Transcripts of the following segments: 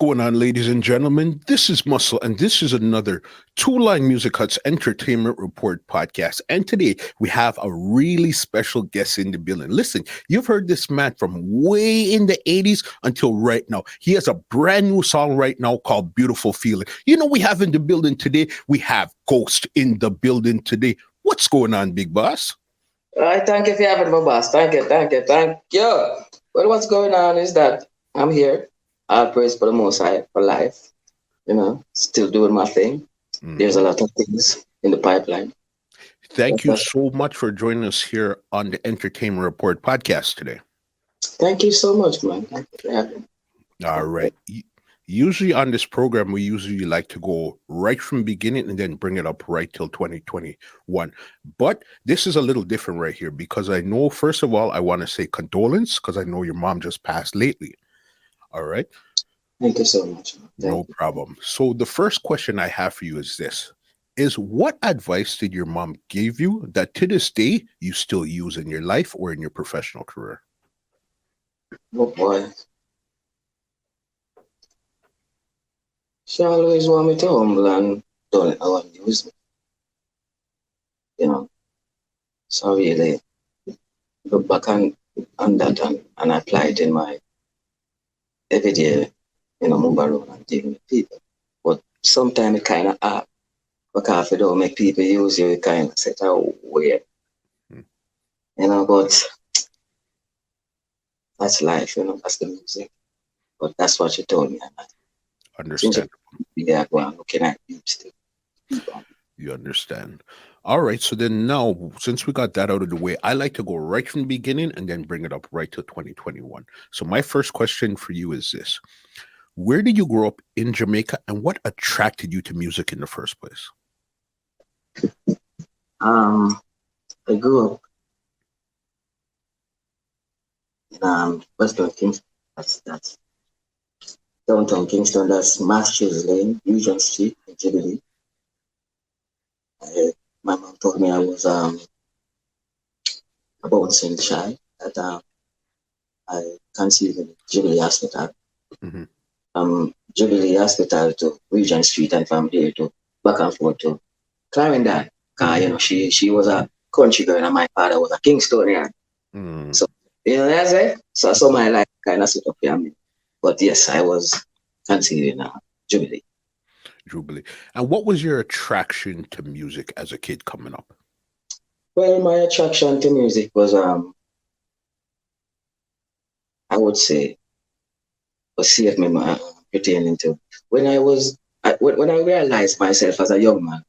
going on, ladies and gentlemen? This is Muscle, and this is another Two Line Music Hut's Entertainment Report podcast. And today we have a really special guest in the building. Listen, you've heard this man from way in the 80s until right now. He has a brand new song right now called Beautiful Feeling. You know, we have in the building today, we have Ghost in the building today. What's going on, big boss? All right, thank you for having me, boss. Thank you. Well, what's going on is that I'm here. All praise for the Most High for life. Still doing my thing. There's a Mhm. lot of things in the pipeline. Thank you so much for joining us here on the Entertainment Report podcast today. Thank you so much, man. Thank you for having me. All right. Usually on this program, we usually like to go right from the beginning and then bring it up right till 2021. But this is a little different right here because I know, first of all, I want to say condolence because I know your mom just passed lately. All right. Thank you so much, man. Thank No you. problem. So the first question I have for you is this. Is what advice did your mom give you that to this day you still use in your life or in your professional career? Oh boy. She always want me to humble and don't use me, you know. So really look back on that and apply it in my everyday, move around and dealing with people. But sometimes it kind of hard because if you don't make people use you, it kind of set out weird, Hmm. but that's life, that's the music. But that's what you told me. And since Understand. you are going looking at you still. You understand. All right. So then now, since we got that out of the way, I like to go right from the beginning and then bring it up right to 2021. So my first question for you is this. Where did you grow up in Jamaica and what attracted you to music in the first place? I grew up in Western Kingston. That's downtown Kingston. That's Masters Lane, Regent Street, in Jubilee. My mom told me I was a bouncing child that I conceived in Jubilee Hospital. Hmm. Jubilee Hospital to Regent Street and from there to back and forth to Clarendon. Cause she was a country girl and my father was a Kingstonian. Mm, So that's it. So my life kind of set up for me. But yes, I was conceived in Jubilee. Jubilee. And what was your attraction to music as a kid coming up? Well, my attraction to music was I would say was saved me pertaining to when when I realized myself as a young man,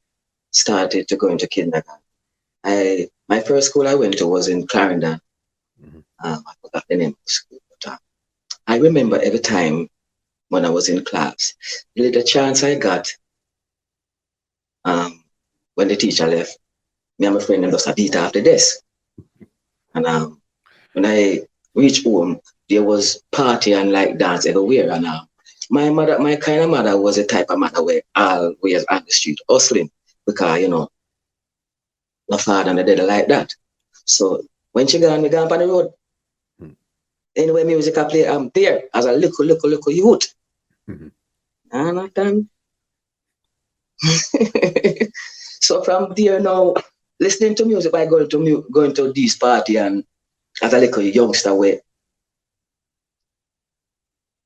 started to go into kindergarten. My first school I went to was in Clarendon. Hmm. I forgot the name of the school, but I remember every time when I was in class, the little chance I got um, when the teacher left, me and my friend just a beat off the desk. And when I reached home, there was party and like dance everywhere. And my kind of mother was the type of mother where always on the street hustling because my father and the dad like that. So when she gone, me gone on the road. Anyway, music I play, I'm there as a little youth. Hmm. And I can. So from there now, listening to music by going to this party and as a little youngster where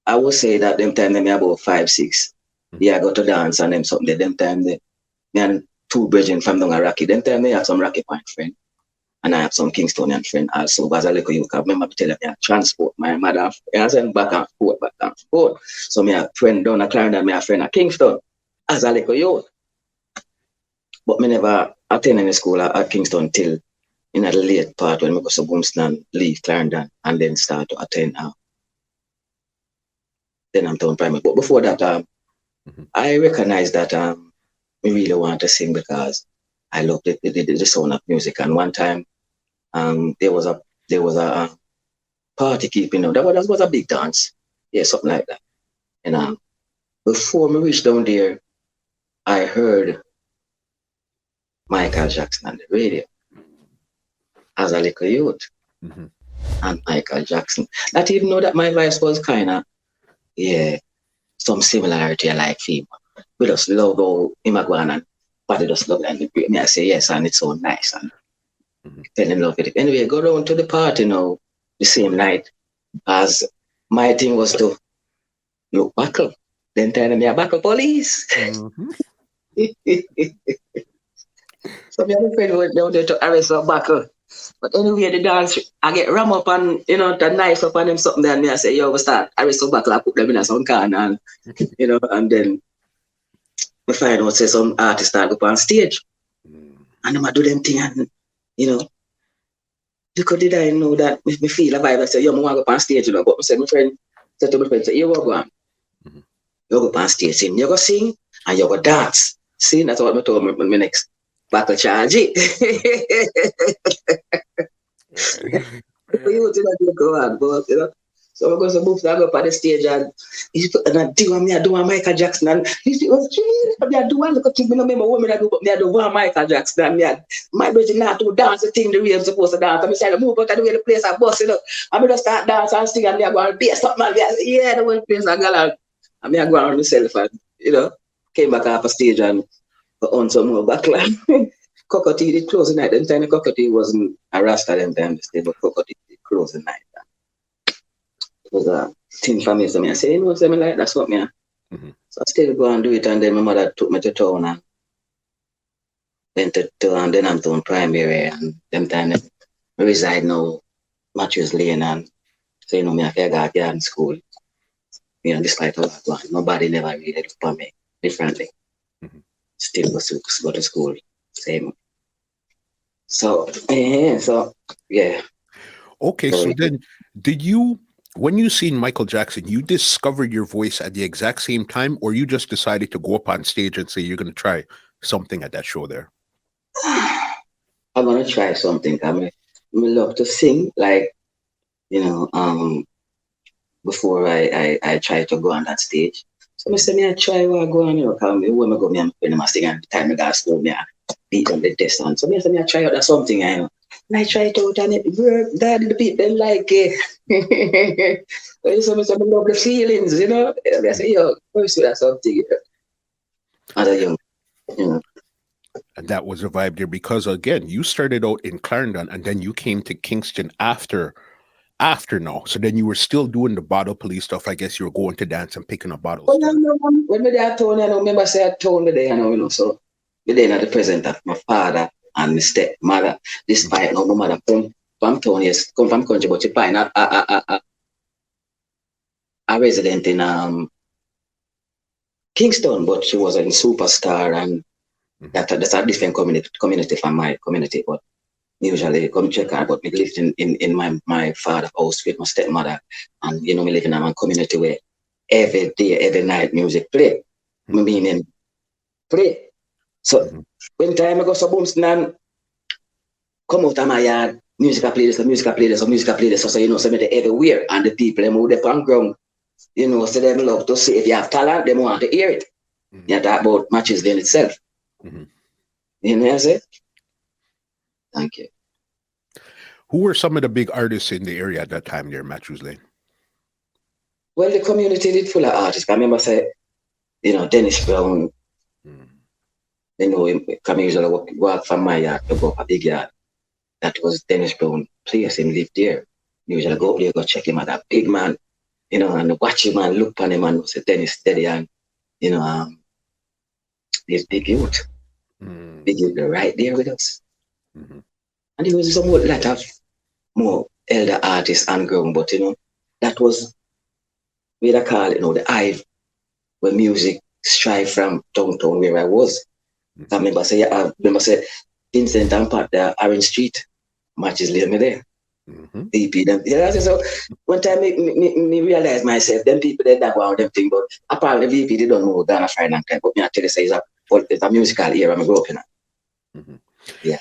I would say that them time they me about 5, 6. Yeah, I go to dance and them something there. Them time they me and two brethren from down a Rocky. Them time they have some Rocky Point friend. And I have some Kingstonian friend also. But as a little youth, I remember me telling me I transport my mother. I send back and forth. So me a friend down at Clarendon, me a friend at Kingston as a little youth. But me never attend any school at Kingston till in the late part when I go to Boomsland, leave Clarendon, and then start to attend then I'm town primary. But before that, Hmm. I recognize that we really want to sing because I love the sound of music. And one time, there was a party keeping up. That was a big dance, yeah, something like that. And before me reach down there, I heard Michael Jackson on the radio as a little youth, Hmm. and Michael Jackson. Not even know that my voice was kind of yeah. some similarity I like him. We just love how him a go on and body just love and me I say yes and it's so nice and Mhm. fell in love with it. Anyway, go down to the party now the same night as my thing was to look buckle. Then tell me a buckle police. Mhm. So me and my friend went down there to arrest a buckle. But anyway, the dance, I get ram up and, the knife up on them something there, and me I say, yo, we start arrest some buckle, I put them in a some can, and, and then we find out, say, some artists start up on stage, Mm. and them a do them thing, and, you know, because did I know that me feel a vibe, I say, yo, I want to go up on stage, but I say, my friend, said to my friend, say, you go on, Mhm. you go up on stage, sing, you go sing, and you go dance. See, that's what I told my next battle charge. For you to go on, but So we're going to move that up on the stage and I do a Michael Jackson and it was I do one look at me, no remember woman I do, but me I do one Michael Jackson and me my brother not to dance the thing the way I'm supposed to dance. I'm trying to move out of the way the place I bust it up. I'm going to start dancing and sing and me I go and bass up man. Yeah, the way the place I go on. And me I go on myself and, came back off a stage and on some more backline. Cockatoo did close the night. Them time the Cockatoo wasn't a Rasta them time the stay, but Cockatoo did close the night. It was a thing for me. So me I say, something like that's what me. Mhm. So I still go and do it, and then my mother took me to town and went to town, then I'm doing primary, and them time I reside now, Matthews Lane, and so me I feel got in school. Despite all that one, nobody never really looked for me differently. Mhm. Still go to school, same. So yeah, yeah. Okay, So so then did you, when you seen Michael Jackson, you discovered your voice at the exact same time, or you just decided to go up on stage and say you're going to try something at that show there? I'm gonna try something. I love to sing, like you know, um, before I try to go on that stage. So I Mhm. say me I try what I go on, cause me when I go me and when I sing and the time I got school me I beat on the desk on. So me say me I try out that something And I try it out and it work. Daddy the people them like it. So me say me love the feelings, I say, yo, first that something, as a you know. And that was a vibe there because again, you started out in Clarendon and then you came to Kingston after now. So then you were still doing the bottle police stuff. I guess you were going to dance and picking up bottles Well, still. when me there told remember say I told me there, so me there at the present of my father and my stepmother. Mhm. Despite now my mother come from town, yes, come from country, but she find a resident in Kingston, but she was a superstar and Mhm. that's a different community from my community, but usually come check her, but we lived in my father's house with my stepmother and me living in a community where every day, every night music play. Mhm. Meaning play. So Mhm. when time I go so boom and come out of my yard, music I play this, music I play this, music I play this, so so me everywhere and the people them who they on ground, so them love to see if you have talent, they want to hear it. Mhm. Yeah, talk about matches in itself. Mhm. You know what I say? Thank you. Who were some of the big artists in the area at that time there, Matthews Lane? Well, the community did full of artists. I remember say, Dennis Brown, Mhm. him come usually walk from my yard to go up a big yard. That was Dennis Brown place. Him lived there. Usually Mhm. go up there, go check him out, that big man, and watch him and look on him and say Dennis steady and you know, this big youth, Mhm. big youth right there with us. Mhm. And there was some lot of more elder artists and grown, but that was what I call it, the hive where music strive from downtown where I was. I Mhm. remember say Vincent and Pat there, Orange Street, matches laid me there. Mhm. VP them. So one time me realize myself, them people they that wow them thing, but apparently VP they don't know Ghana Friday and time. But me I tell you say it's a musical era I grew up in. Mhm. Yeah.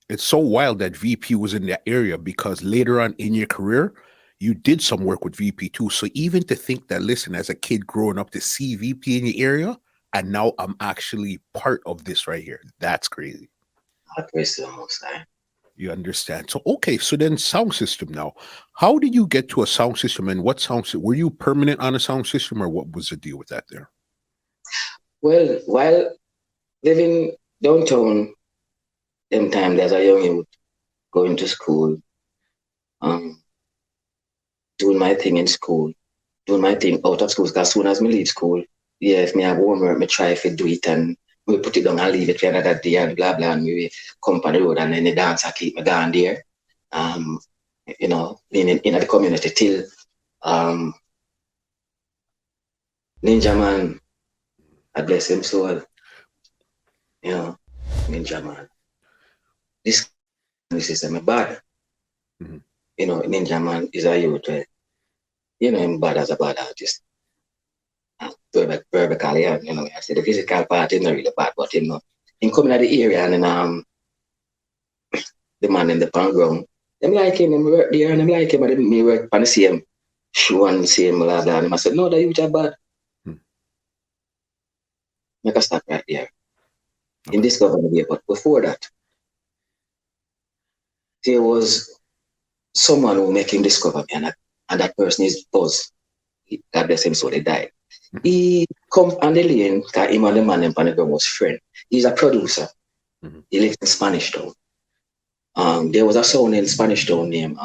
It's so wild that VP was in that area because later on in your career, you did some work with VP too. So even to think that, listen, as a kid growing up to see VP in the area, and now I'm actually part of this right here. That's crazy. I praise the most high. You understand. So okay, so then sound system now. How did you get to a sound system, and what were you permanent on a sound system, or what was the deal with that there? Well, while living downtown, them time as a young youth, going to school, um, doing my thing in school, doing my thing out of school. Because as soon as me leave school, yeah, if me have homework, me try to do it and we put it down and leave it for another day and blah blah, and we come on the road and then the dance I keep me going there. Um, in the community till um Ninja Man, I bless him soul, you know, Ninja Man. This is my bad. Mm-hmm. You know, Ninja Man is a youth, him bad as a bad artist. Verbally, I say the physical part is not really bad, but in coming out the area and then the man in the ground, them like him, them work there and them like him, and me work on the same show and the same blah blah. And I said, no, that youth are bad. Make a stop right there. In this government here, but before that, there was someone who make him discover me, and that person is Buzz. God bless him, so they died. He come on the lane because him and the man in Panagon was friend. He's a producer. He lives in Spanish Town. There was a sound in Spanish Town named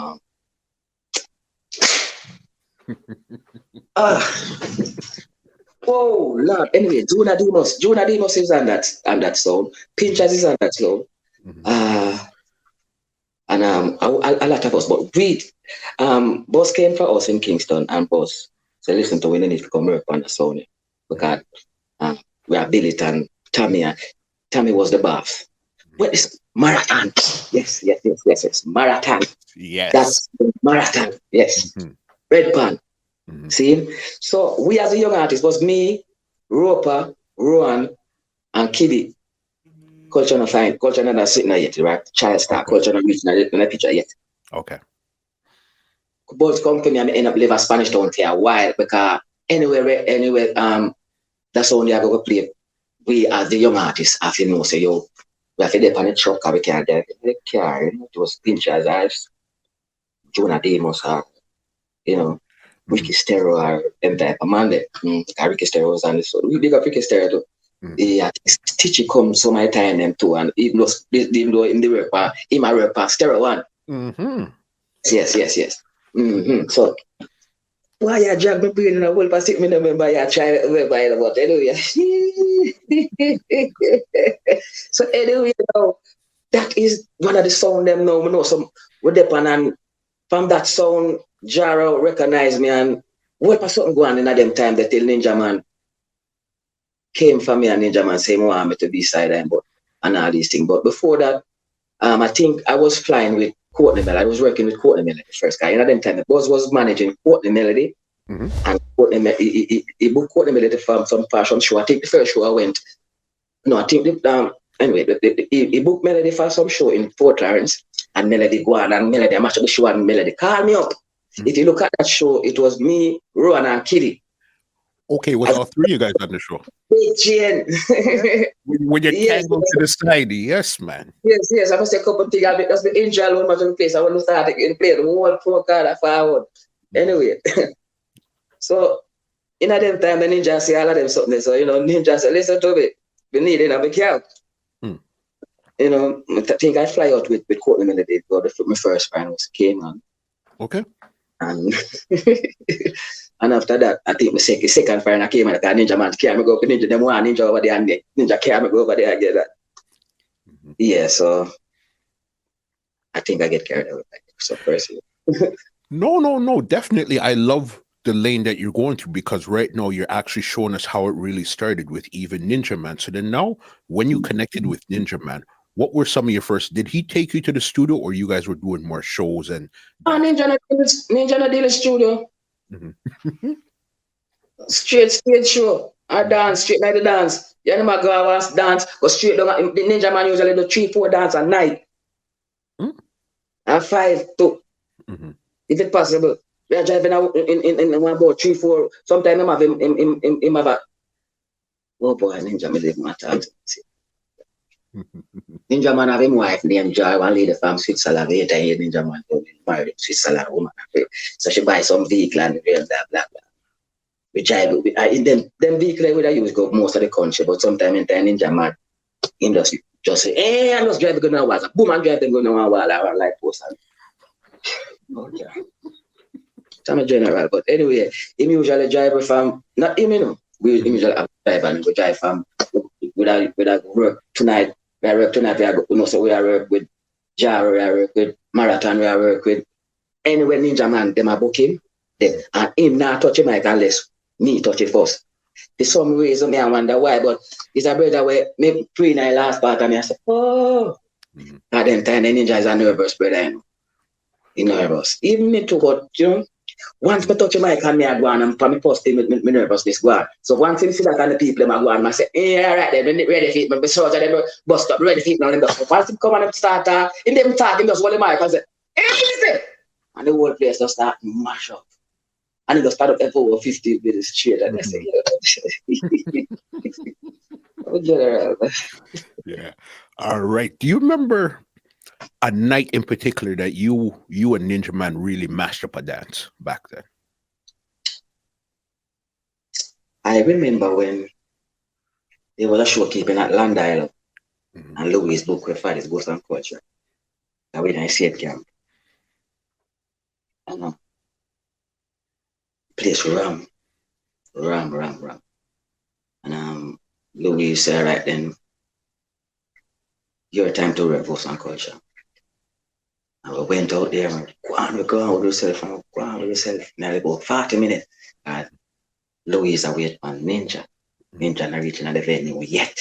oh Lord. Anyway, Juna Demos is on that sound. Pinchers is on that sound. And a lot of us, but Boss came for us in Kingston, and Boss said, listen to we need to come work on the sound because we are Billy and Tommy, and Tommy was the boss. What is marathon? Yes. Marathon. Yes. That's the marathon. Yes. Red Pan. See? So we as a young artist was me, Roper, Rowan, and Kiddy. Culture not fine. Culture not sitting there yet, right? Child star. Culture not reaching in the picture yet. Okay. Both company and end up live a Spanish Town for a while because anyway, that's only I go play. We as the young artists have to know, say, yo, we have to dip on the truck and we can't get the car, it was Pinchers as Jonah Demos or, Ricky Stereo or them type of man there. Ricky Stereo was on this, so we big up Ricky Stereo too. Yeah, Stitchy comes so my time them too, and even though in the work, in my work, Stereo one. Yes. So why you drag me brain in a whole pass me remember you try to remember it about anyway. So anyway, that is one of the sound them now. We know some we depend and from that sound, Jaro recognize me and what was something going on in them time that tell Ninja Man came for me and Ninja Man say want me to be sideline but and all these things. But before that, I think I was flying with Courtney Melody. I was working with Courtney Melody the first guy. In them time, Buzz was managing Courtney Melody. And Courtney he booked Courtney Melody from some fashion show. I think the first show I went. No, I think he booked Melody for some show in Fort Lawrence, and Melody go on and Melody I match up the show and Melody call me up. If you look at that show, it was me, Rowan, and Kitty. Okay, was all three of you guys on the show? When you can't go to the side, yes, man. Yes. I must say a couple of things. That's the angel one was in place. I want to start to play the whole four card forward. Anyway, so in that time, the Ninja say all of them something. So Ninja say, listen to me. We need it, and we can't. I think I fly out with Courtney Melody. My first friend was came on. Okay. And and after that, I think my second friend I came and Ninja Man carry me go up Ninja. Them one Ninja over there and Ninja carry me go over there and get that. Yeah, so I think I get carried away by so personally. No, definitely. I love the lane that you're going through because right now you're actually showing us how it really started with even Ninja Man. So then now, when you connected with Ninja Man, what were some of your first? Did he take you to the studio, or you guys were doing more shows and? Ninja not deal studio. Straight show. I dance straight like the dance. You know my girl wants dance, go straight down. The Ninja Man usually do 3-4 dance a night. And 5 too. If it's possible. We are driving out in one about 3-4. Sometimes I have him have a oh boy, Ninja me live my time. Ninja Man have him wife named Joy, one lady from Switzerland. Later, Ninja Man married a Switzerland woman. So she buy some vehicle and blah, blah, blah, blah. We drive, in them vehicle we use go most of the country, but sometimes in time Ninja Man, him just say, hey, I'm just driving going to water. Boom, I'm driving going to water. I like post. Okay. So I'm a general, but anyway, him usually drive from, not him, you know, we usually have drive and we drive from, we work tonight, we work tonight, we go, you know, so we work with Jar, we work with Marathon, we work with, anyway, Ninja Man, them are book him, and him not touch him like unless me touch it first. For some reason, I wonder why, but it's a brother where me pre-night last part and I say, oh, at then time the Ninja is a nervous brother, you know. He nervous. Even me too, but you know, once me touch the mic and me I go on and for me first thing me nervousness go on. So once him see that and the people them I go on, I say, hey, all right then, when ready for it, me soldier them bust up, ready for it now, them bust up. Once him come and start in them talk, him just hold the mic and say, hey, listen! And the whole place just start mash up. And he just start up over 50 minutes straight and they say, oh, general. Yeah. All right. Do you remember a night in particular that you and Ninja Man really mashed up a dance back then? I remember when there was a show keeping at Land Island and Louis book with Father's Ghost and Culture. And we didn't see it camp. And place ram. And Louis said, right then, your time to rep Ghost and Culture. And we went out there and go on with yourself and go on with yourself. Nearly about 40 minutes. And Louis away on Ninja. Ninja not reaching at the venue yet.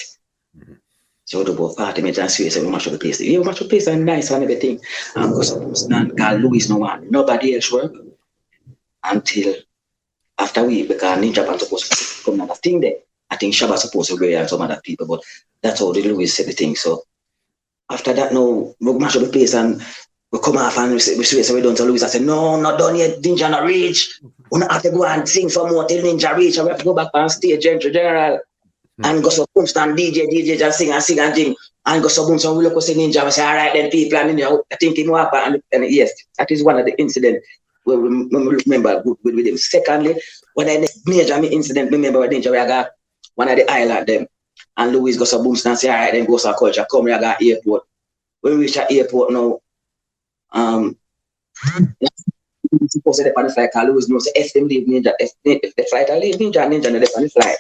So we about 40 minutes and see we mash up the place. You mash up the place and nice and everything. And go suppose call Louis no one. Nobody else work until after we because Ninja Band supposed to come another thing there. I think Shabba supposed to go and some other people, but that's how the Louis said the thing. So after that now we mash up the place and we come off and we say so we done to Louis. I said, no, not done yet, Ninja not reach. We not have to go and sing some more till Ninja reach and we have to go back on stage, general. And go so boom stand DJ just sing and sing. And go so boom so we look say Ninja and say, all right then people and Ninja, I think him up and yes, that is one of the incidents where we remember with him. Secondly, when I major incident, remember with Ninja, we got one of the island them and Louis go so boom stand say, all right then go so culture, come here, I got airport. When we reach at airport now, supposed to be on the flight, because Louis knows if them leave Ninja, if the flight I leave Ninja on the flight.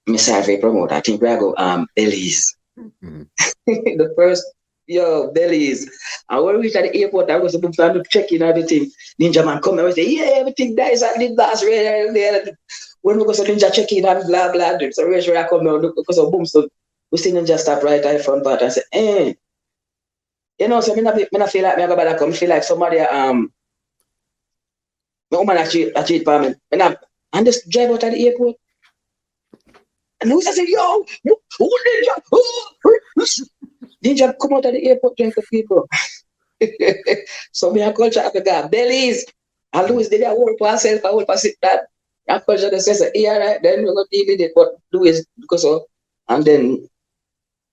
Me survey promote. I think we go Belize. The first Belize. And when we reach at the airport, I was supposed to check in everything. Ninja Man come and we say, yeah, everything nice and the last when we go to Ninja check in and blah blah. So where I come now look because of boom. So we see Ninja stop right at the front part and say, hey. You know, so me not feel like me about to come feel like somebody my woman actually for me. And just drive out at the airport. And Louis said, yo, Ninja come out of the airport drink the people. So me and culture have to go, Belize. And Louis did that work for herself, I work for sit that. And culture says, yeah, right, then we're going to deal with it. But Louis, because of, and then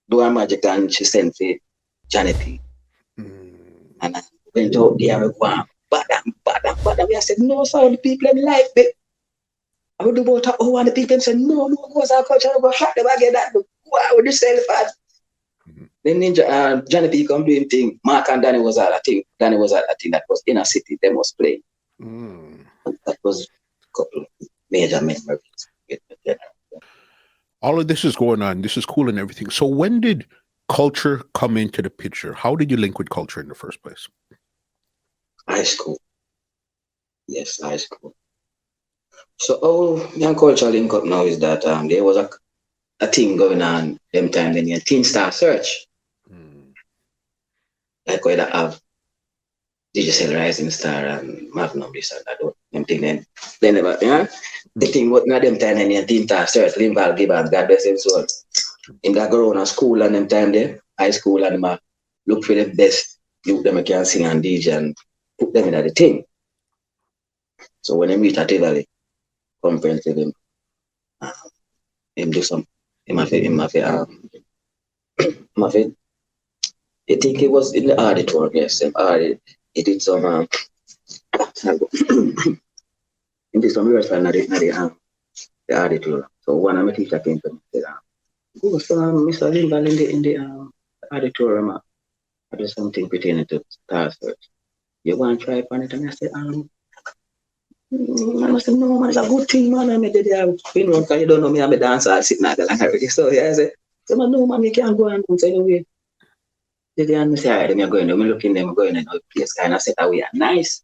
do her magic and she sent for Janet P. And I went out there and go, badam. I said, no, sir, the people in life, I would do about and the people said, no, go to our culture, go shot them again. That wow, with yourself. Then Ninja, Johnny P come doing thing. Mark and Danny was at a thing. Danny was at a thing that was in a city. They was playing. That was a couple major memories. All of this is going on. This is cool and everything. So when did culture come into the picture? How did you link with culture in the first place? High school. Yes, high school. So young culture link up now is that there was a thing going on them time then your Teen Star Search. Like where they have Digital Rising Star and Magnum this and that. Them thing then never, the thing what not them time then your Teen Star Search, Linval Gibbons, God bless him soul. In that go around school and them time there, high school and them look for the best youth them can sing and DJ and put them in the thing. So when they meet at Tivoli, conference with him do some him have My friend, I think it was in the auditorium, yes. It did some in this some rehearsal the auditorium. So one of my teacher came to me and said, go so Mr. Limbal in the auditorium. I do something pertaining to Star Search. You want to try upon it? And I said, man, I said, no, man, it's a good thing, man. I made it there. You know, because you don't know me, I'm a dancer, I sit now already. So yeah, I said, man, no, man, you can't go and do it anyway. They didn't say, all right, I'm going, I'm looking, them going in the place, kind of set away, nice.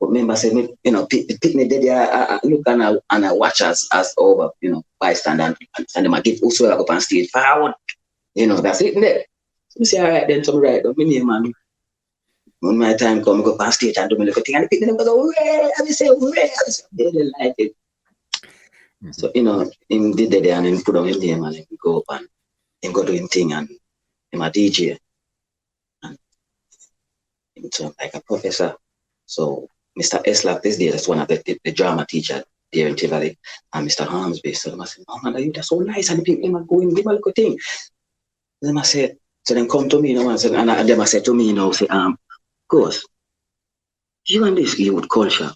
But remember, say, me, you know, pick me there, I look and I watch as over, you know, bystander and them I give also up on stage forward. You know, that's it there. So I say, all right, then, so right, me name, man. When my time come, I go past stage and do my little thing, and the people go, hooray! I say, hooray! They like it. So, you know, him did that and him put on his name and him go up and him go do him thing and him a DJ. And him turn like a professor. So, Mr. Eslap this day, that's one of the drama teacher there in Tivoli, and Mr. Harmsby. So, I said, oh, man, that's so nice. And the people, him go and give a little thing. Then I said, so then come to me, you know, and then I said to me, you know, say, course, you and this youth culture,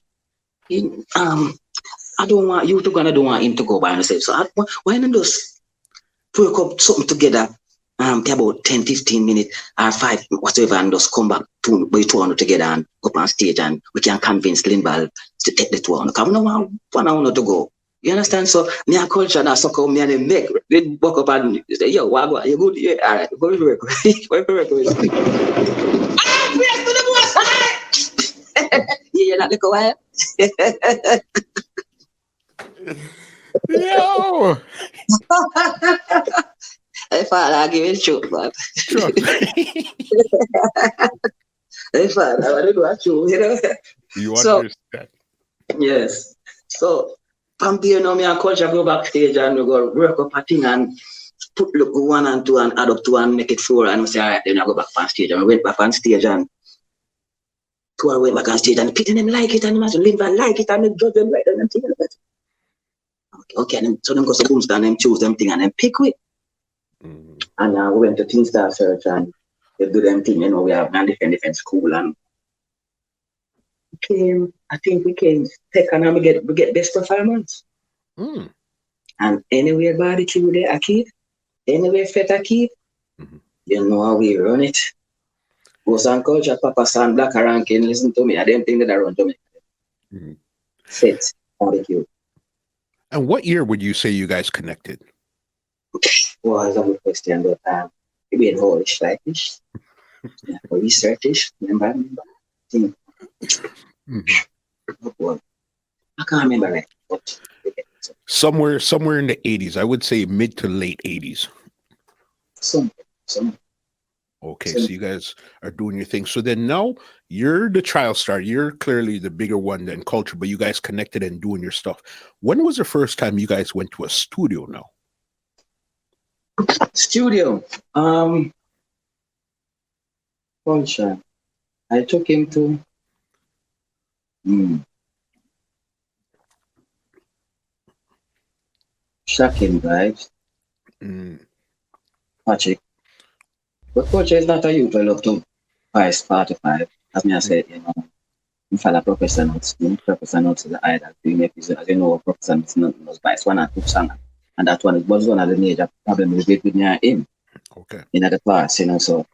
I don't want you to go and I don't want him to go by himself. So why not just work up something together, about 10, 15 minutes or 5, whatever, and just come back to we two together and go up on stage and we can convince Limbal to take the tour. Because we don't want one to go. You understand? So me and culture now so come me and them make we walk up and say, yo, what you good? Yeah, all right, go to work. Go to work. You're not the quiet. Yo. I thought I give it truth, but Sure. I thought I want to do a truth, you know. You So understand. yes. So from there now me and culture go backstage and we go work up a thing and put look 1 and 2 and add up 2 and make it 4 and we say, all right, then I go back on stage and we went back on stage and 2 I went back on stage and people them like it and Limbal like it and they judge them right and them thing like that. Okay, and so them go to Boomstar and them choose them thing and then pick with. And we went to Teen Star Search and they do them thing, you know, we have a different school and I think we came second and we get best performance. And anywhere barbecue there a kid, anywhere fet a kid, you know how we run it. Go some culture, Papa San Black ranking, listen to me, I didn't think that I run to me. Set barbecue. And what year would you say you guys connected? Well, that's a good question, but it been Polish like this. Yeah, research, remember? Well, I can't remember right, but Somewhere in the 80s. I would say mid to late 80s. Some. Okay, so you guys are doing your thing. So then now you're the child star. You're clearly the bigger one than culture, but you guys connected and doing your stuff. When was the first time you guys went to a studio now? Studio. Culture. I took him to Shocking Vibes. Patrick. But culture is not a youth I love to buy Spotify. As me I said, you know, if I Professor Notes is the idol. As you know, Professor Notes buys 1 or 2 songs. And that one was one of the major problems with me and him. Okay. In the past, you know, so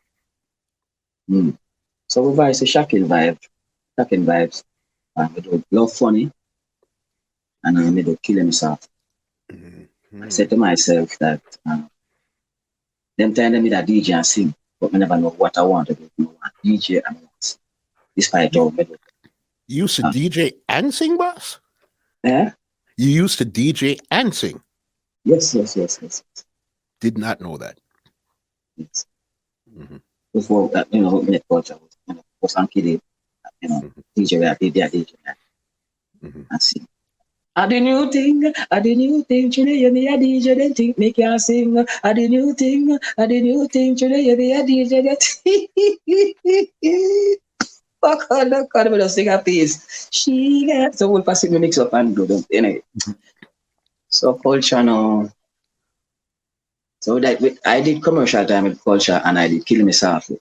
so we buy a shocking vibes. We do Love Funny and we do Kill Himself. I said to myself that them time them that DJ and sing, but I never know what I want to do. I want DJ and what. Despite all me do. You used to DJ and sing, boss? Yeah? You used to DJ and sing? Yes. Did not know that. Yes. Before that, you know, me culture was some kid, you know, DJ where I did and sing. I the new thing, today you be a DJ, then think me can sing. I the new thing, today you be a DJ, then fuck on the car, we just sing a piece. She got so we'll pass it, mix up and do them, anyway. So culture now, So that I did commercial time with culture and I did kill me softly.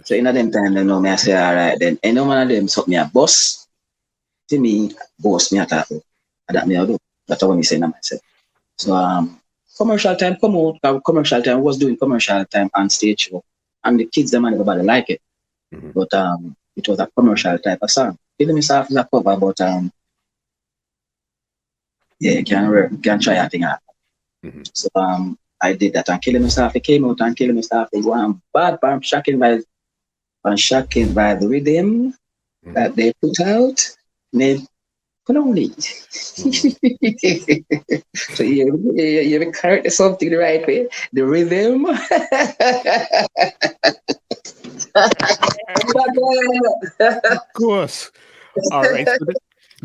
So Yes. in them time, they know me, I say, all right, then any one of them something me a boss, to me, boss me at that. And that me I do. That's what me say to myself. So commercial time come out, commercial time was doing commercial time on stage show. And the kids them and everybody like it. Mm-hmm. But it was a commercial type of song. Kill me softly is a cover, but yeah, you can try a thing out. Mm-hmm. So I did that and Killing Me Softly came out and Killing Me Softly one bad but I'm shocking by the rhythm Mm-hmm. that they put out. Name Kononi. So you correct something the right way. The rhythm. Of course. All right. So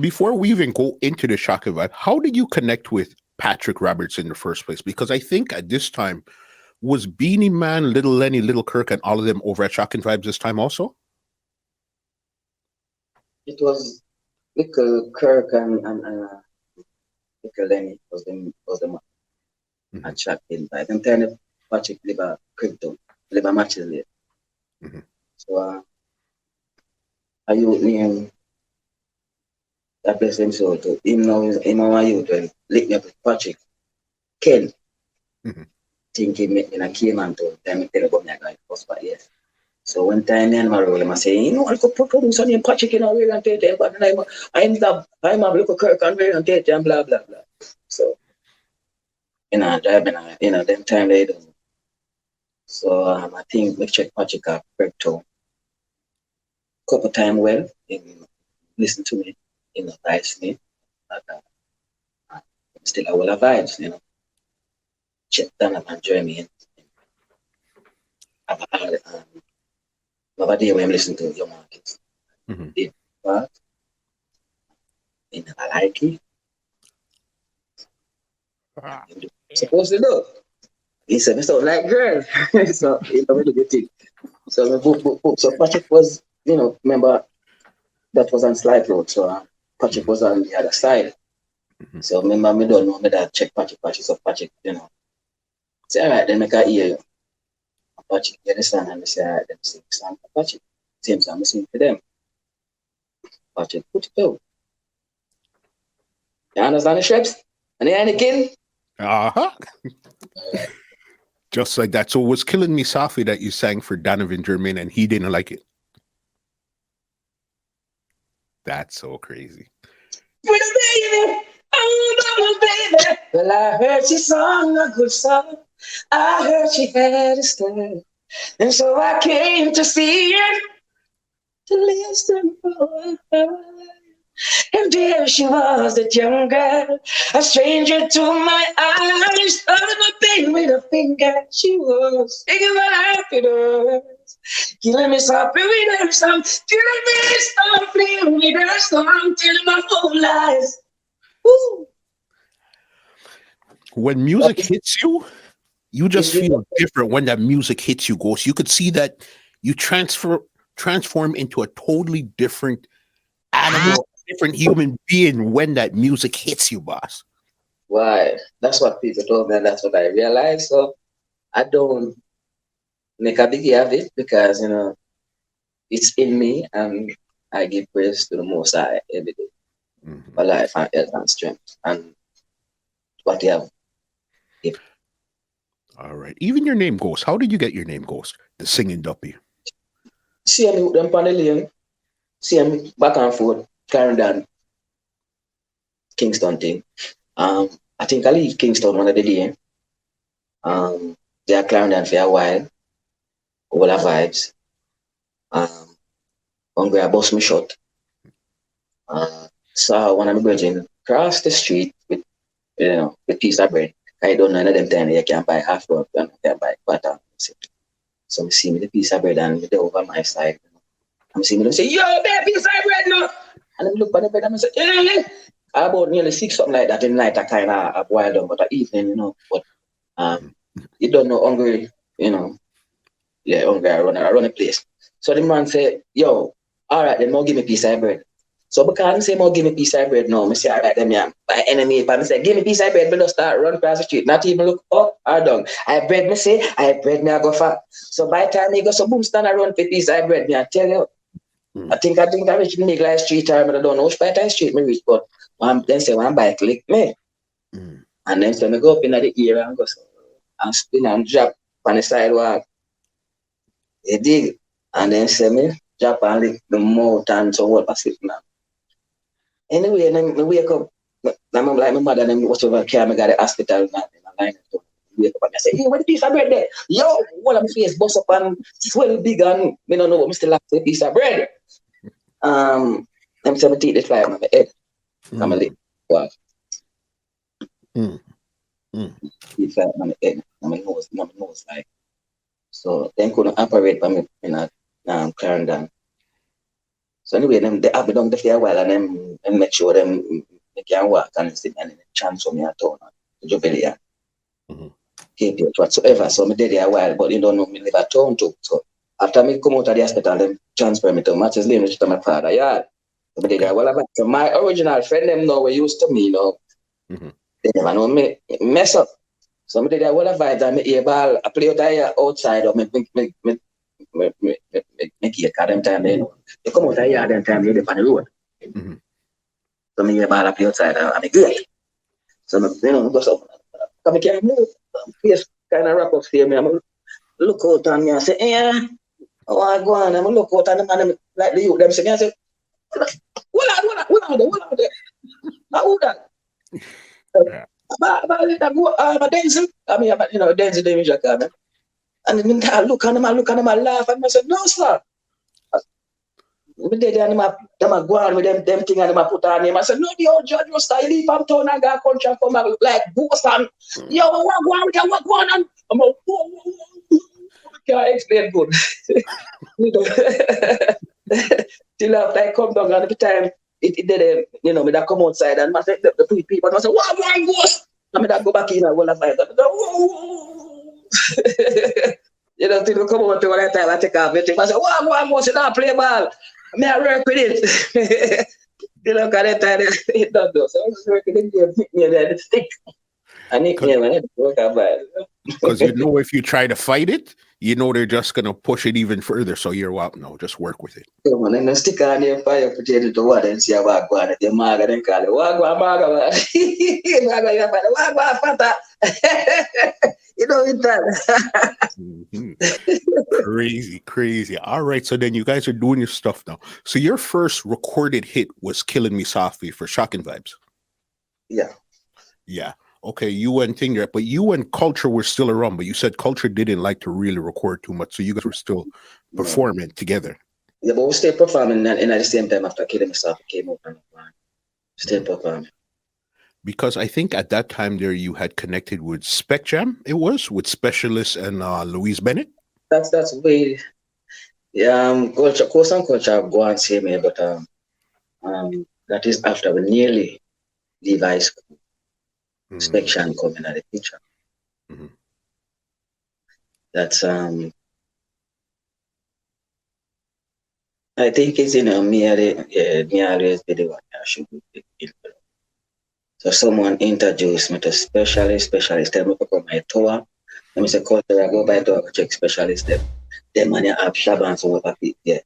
before we even go into the Shaka vibe, how did you connect with Patrick Roberts in the first place? Because I think at this time was Beanie Man, Little Lenny, Little Kirk, and all of them over at Shocking Vibes this time also. It was Little Kirk and Little Lenny was the Mm-hmm. at shocking by them turn of Patrick live crypto, live matches there. Mm-hmm. So I youth name that bless him so to him now him and my youth when lick me up with Patrick. Ken Mm-hmm. think he make me a Cayman to time me tell about me a guy first but yes. So one time me and my role, I say, I could produce on him Patrick in a way and take but then I'm a look Kirk and way and take and blah blah blah. So driving them time they do. So I think we check Patrick up crypto couple time well, him listen to me, advise me, but still I will vibes, check down and enjoy me. Have a day when I'm listening to your markets. Mm-hmm. Did but I like it. Ah, Supposed to do. He said, I don't like girls. So it's a really good thing. So book. So Patrick was, remember that was on Slide Road. So Patrick mm-hmm. was on the other side. Mm-hmm. So remember me don't know me that check Patrick. So Patrick, say, all right, then make I hear you. Patrick, you understand? And I say, all right, then sing song for Patrick. Same song I sing for them. Patrick, put it out. You understand the shreps? And the Anakin? Uh-huh. Just like that. So it was Killing Me Softly that you sang for Donovan Germain and he didn't like it. That's so crazy. With a baby, oh, baby. Well, I heard she sung a good song. I heard she had a style. And so I came to see her, to listen for her. And there she was, that young girl, a stranger to my eyes. Under my pain with a finger, she was singing my happiness. Killing me softly with her song, killing me softly with her song, telling my whole lies. Woo. When music hits you, you just feel different when that music hits you, Ghost. You could see that you transform into a totally different animal, different human being when that music hits you, boss. Why? That's what people told me, and that's what I realized. So I don't make a big deal of it because it's in me, and I give praise to the Most High every day Mm-hmm. for life and health and strength and what you have given. All right. Even your name, Ghost. How did you get your name, Ghost? The singing duppy. See me with them on the lane, see me back and forth, carrying down Kingston thing. I think I leave Kingston one of the day. They are carrying down for a while, all the vibes. Hungry, I bust me shot. Saw one of my brethren cross the street with piece of bread. I don't know none of them time you can buy half of and you can buy quarter. So I see me the piece of bread and they over my side. I'm seeing them say, yo, that piece of bread no. And I look at the bread and I say, eh. About nearly 6 something like that in night I kinda boiled down, but at evening, but you don't know hungry, hungry I run a place. So the man say, yo, all right, then now give me a piece of bread. So because I say more give me piece of bread now, I say alright them yeah, my enemy but I say give me piece of bread, me just start run across the street, not even look up or down. I bread me say, I bread me I go for. So by the time me go so boom stand around for piece of bread, me I tell you. I think I reach the Migla Street time, I don't know which part of the street me reach, but then say one bike lick me. And then say me go up in the area and go so and spin and drop on the sidewalk. You dig? And then say me drop and lick the mouth and so what pass it now. Anyway, and then I wake up. I'm like my mother and then whatever care me got the hospital and I line up. Wake up and I say, hey, what the piece of bread there? Yo, all of my face bust up and swell big and me don't know what me still have a piece of bread. I'm 70 the fly on my head. I'm a lip. Wow. The fly on my head. On my nose like. So then couldn't operate by me in a Clarendon. So anyway, they have me down there for a while and then make sure them they can walk and sit and transfer me at town to Jubilee. KP whatsoever. So me did there a while, but you don't know me live at town too. So after me come out of the hospital, them transfer me to Matches Lane, which is my father. Yeah. So me did there a while. So my original friend them now were used to me, you know. They never know me mess up. So me did there a while of vibes and me hear ball. I play out here outside or me get car them time, you know. They come out of here them time, they live on the road. So me hear ball I play outside and I'm good. So me, you know, go so come here, move. Face kind of wrap up here, me. I'm look out and me and say, yeah, oh I go on, I'm look out and them like the youth them say, I say, what are they? How that? But go Denzel. I mean, you know, Denzel David Jack, and then I look and I laugh and I said, no, sir. Me did them a go on with them thing and them a put on him. I said, no, the old judge was style leave from town and go country and come back like ghost and yo, what go on and I'm like, whoa. Can't explain good. Till after I come down and every time it did you know, me that come outside and I said the people and I said, what ghost? And me that go back in and go fight. You know, people come over to one time I take off my thing. I say, what ghost? You don't play ball. Me I work with it. You know, because that time it don't do. So I was working in the stick. And nickname and it work out bad. Because you know, if you try to fight it, you know they're just gonna push it even further. So you're what? No, just work with it. Come on, and then stick on your fire potato to what and see how I go on. The maga then call it. Maga, fata. You know it that. Crazy. All right, so then you guys are doing your stuff now. So your first recorded hit was "Killing Me Softly" for Shocking Vibes. Yeah. Okay, you and Tinger, but you and Culture were still around, but you said Culture didn't like to really record too much, so you guys were still performing together. Yeah, but we stayed performing and at the same time after Killing Me Softly came out and stayed performing. Because I think at that time there you had connected with Spec Jam, it was, with Specialist and Louise Bennett. That's way Culture, course and Culture go and see me, but that is after we nearly leave high school. Spec Jam coming at the picture. That's I think it's me always be the one I should be. So someone introduced me to Specialist, tell me to come my tour. Let me say, Culture, I go by tour, check Specialist them. Then man, you have Shabba and so over there.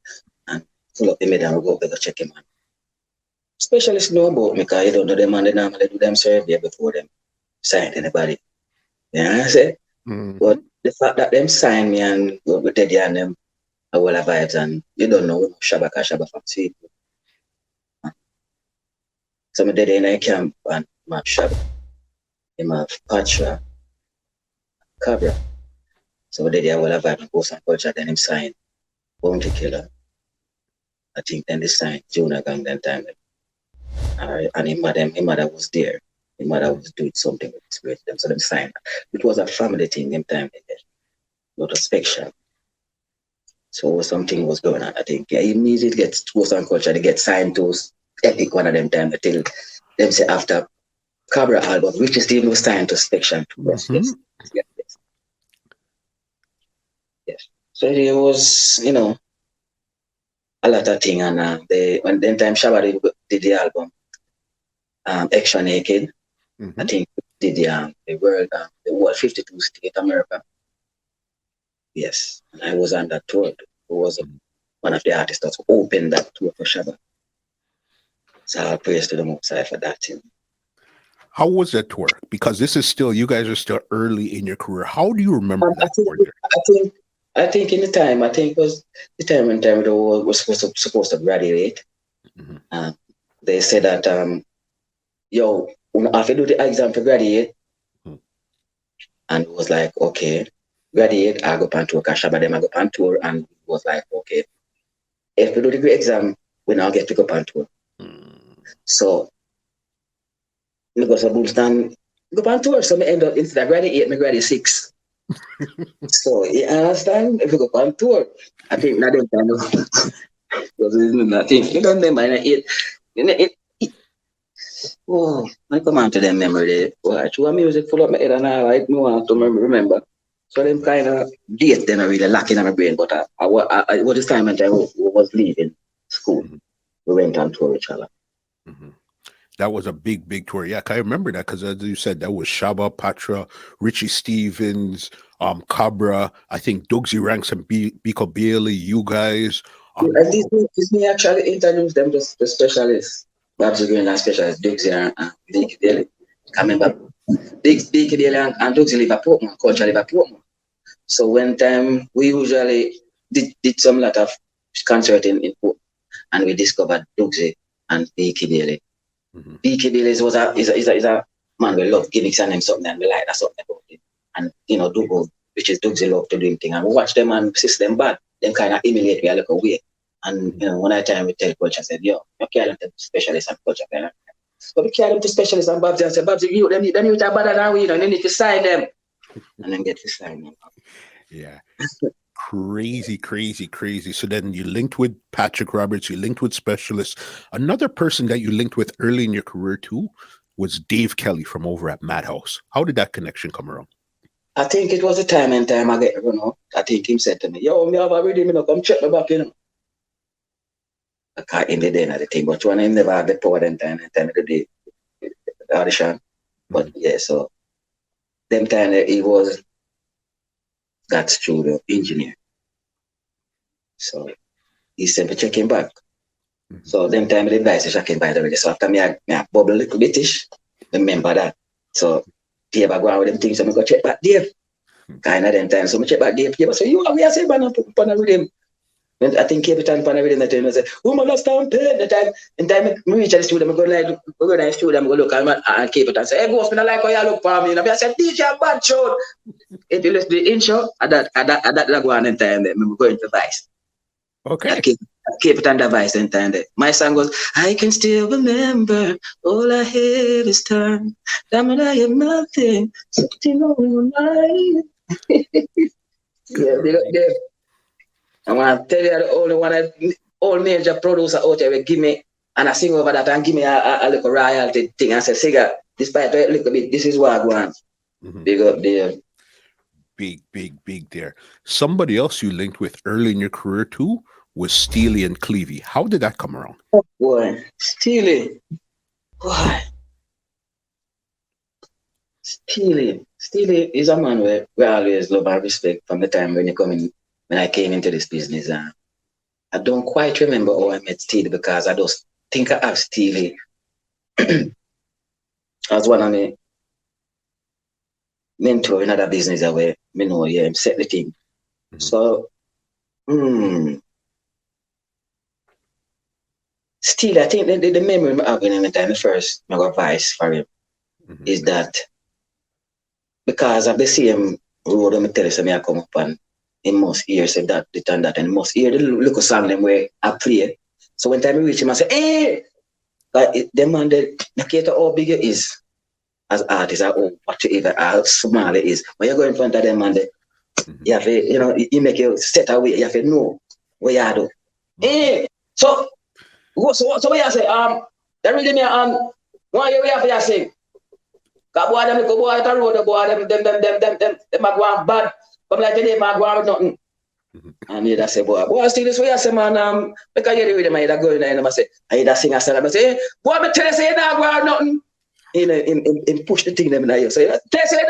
And full up the mid and we go check him, man. Specialists know about me because you don't know them and they normally do them survey before them sign anybody. You know what I say? But the fact that them sign me and go with Teddy and them are all the vibes and you don't know Shabba from Sweet. So I did in a camp and my Shabba. Him have Patra, Cabra. So they did all the vibe and Post and Culture, then him sign Bounty Killer. I think then they signed Junior Gang that time. And his mother was there. His mother was doing something with his with them. So them signed. It was a family thing them time they did. Not a special. So something was going on. I think immediately gets Post and Culture, they get signed to Epic one of them time until them say after Cabra album, which is still was signed to Section 2. Yes. So it was, you know, a lot of things and when then time Shabba did the album Extra Naked. I think did the world 52 state America. Yes, and I was on that tour. It was one of the artists that opened that tour for Shabba. So I praise to the Most High for that. How was that tour? Because this is still, you guys are still early in your career. How do you remember I that think, tour? I think in the time, I think was the time when Time was supposed to graduate. They said that yo, have to do the exam to graduate. And it was like, okay, graduate, I go on tour, because Shabba them I go on tour, and it was like, okay, if we do the exam, we now get to go on tour. So I go to Boomstan, go on tour, so I end up instead of graduate 8, I graduate 6. So you understand? If you go on tour, I think not them kind of because I think you don't remember oh, I come on to them memory. Watch what music full of my head and I like no one to remember. So them kind of date then I really lacking in my brain. But I was this time and I was leaving school. We went on tour with each other. That was a big, big tour. Yeah, I remember that because as you said, that was Shabba, Patra, Richie Stevens, Cabra. I think Dougsy Ranks and Biko Bailey, you guys. And this me actually introduced them to the specialists. Babs Green and specialist Dougsy and Biko Bailey. I remember Biko Bailey and Dougsy live at Portman, culture live at Portman. So when time we usually did some lot of concert in Portman, and we discovered Dougsy and Biko Bailey. B.K. Bailey was a man we love gimmicks and them something and we like that something about it. And Dougal, which is Dougsy love to do thing. And we watch them and see them bad, them kind of emulate me a little way. And one at a time we tell culture, I said, yo, you carry them to specialists and culture. But we carry them to specialists and Babs and say, Babs, you them need to better than we, and they need to sign them. And then get to sign them. Yeah. Crazy. So then you linked with Patrick Roberts, you linked with Specialists. Another person that you linked with early in your career too was Dave Kelly from over at Madhouse. How did that connection come around? I think it was a time I get, I think him said to me, yo, me have a rhythm, come check me back, I can't in the day and the thing, but when I never had the power then time of the audition. But yeah, so them time he was that studio engineer. So he sent me checking back. So them time the advice is checking by the way. So after me I bubble a little bitish, remember that. So Dave I go on with them things, so I go check back Dave. Kind of them time. So I check back Dave. So you are we are saying man up with him. And I think every time pan with him that time I say, who my last time paid the time in time me reach the studio, I go like go to the studio, I go look and keep it and say, hey boss, me not like how you look for me. And I said, DJ bad show. If you listen to the intro, at that go on in time, I'm going to Vice. Okay. I keep it on the Vice in time. My song goes, I can still remember all I had is time. Damn it, I have nothing. Something on my mind. Yeah, they got there. I want to tell you the only one, all major producer out there will give me, and I sing over that and give me a little royalty thing. I say, Siga, despite a little bit, this is what I want. Big up there. Big there. Somebody else you linked with early in your career too was Steely and Clevie. How did that come around? Oh boy, Steely. Boy. Steely is a man where we always love and respect from the time when I came into this business. I don't quite remember how I met Steely because I just think I have Steely as one of my mentor in other business where me know him set the thing. So Steely, I think the memory I have when I time the first advice for him is that because of the same road I tell you I come up and he must hear say that, and he must hear the little song them where I play. So when time I reach him, I say, hey! Like them man, the cater how big it is as artist or whatever, how small it is. When you go in front of them and you have to, you make you set away, you have to know what you do. Hey! So what you say? That really me one year we have to sing. Cause boy them little boy at the road, boy them a go on bad. Come like today, man, go on with nothing. And he just say, boy, still this way. I say, man, because you hear the rhythm, I go in there and I say, I just sing a song. I say, boy, I tell you, say, you don't go nothing. In push the thing them in there. So tell you, say,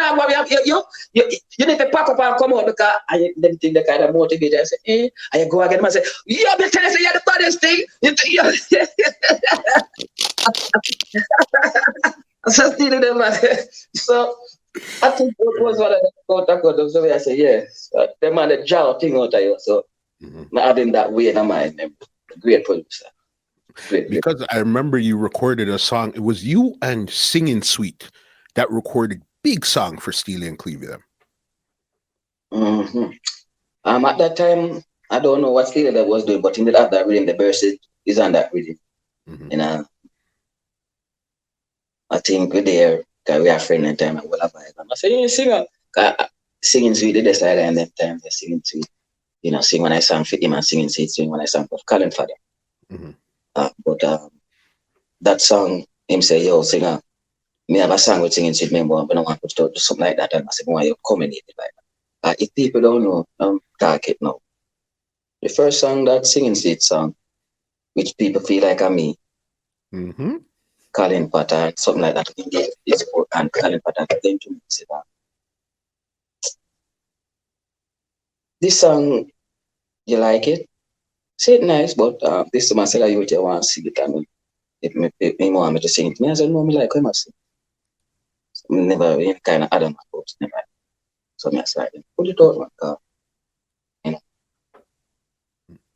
you need to pack up and come out because I them think they kind of motivate. I say, I go again and I say, yeah, but tell you, say, you're the baddest thing. So still them, so I think it was one of the quote so I say, yes, the man the jaw thing out of you. So having that way in my mind, great producer. Great. Because I remember you recorded a song. It was you and Singing Sweet that recorded big song for Steely and Cleveland. At that time, I don't know what Steely that was doing, but in that rhythm, the verse is on that rhythm. You know, I think we're there because we are friends at the time. I say, you sing Singing Sweet, the side and that time they're singing sweet. You know, sing when I sang for him and singing sweet, sing when I sang for Colin for them. But that song, him say, yo, singer, me have a song with Singing Sweet, but I don't want to do something like that. And I said, why you coming it like that? If people don't know, talk it now. The first song, that Singing Sweet song, which people feel like a me, Colin Potter, something like that, and Colin Potter came to me and said, this song, you like it? Say it nice, but this is my second you want to sing it. And if me want me to sing it, me I said, no, me like him sing. So me never any kind of other about never. So me I said, put it out, man, because, you know,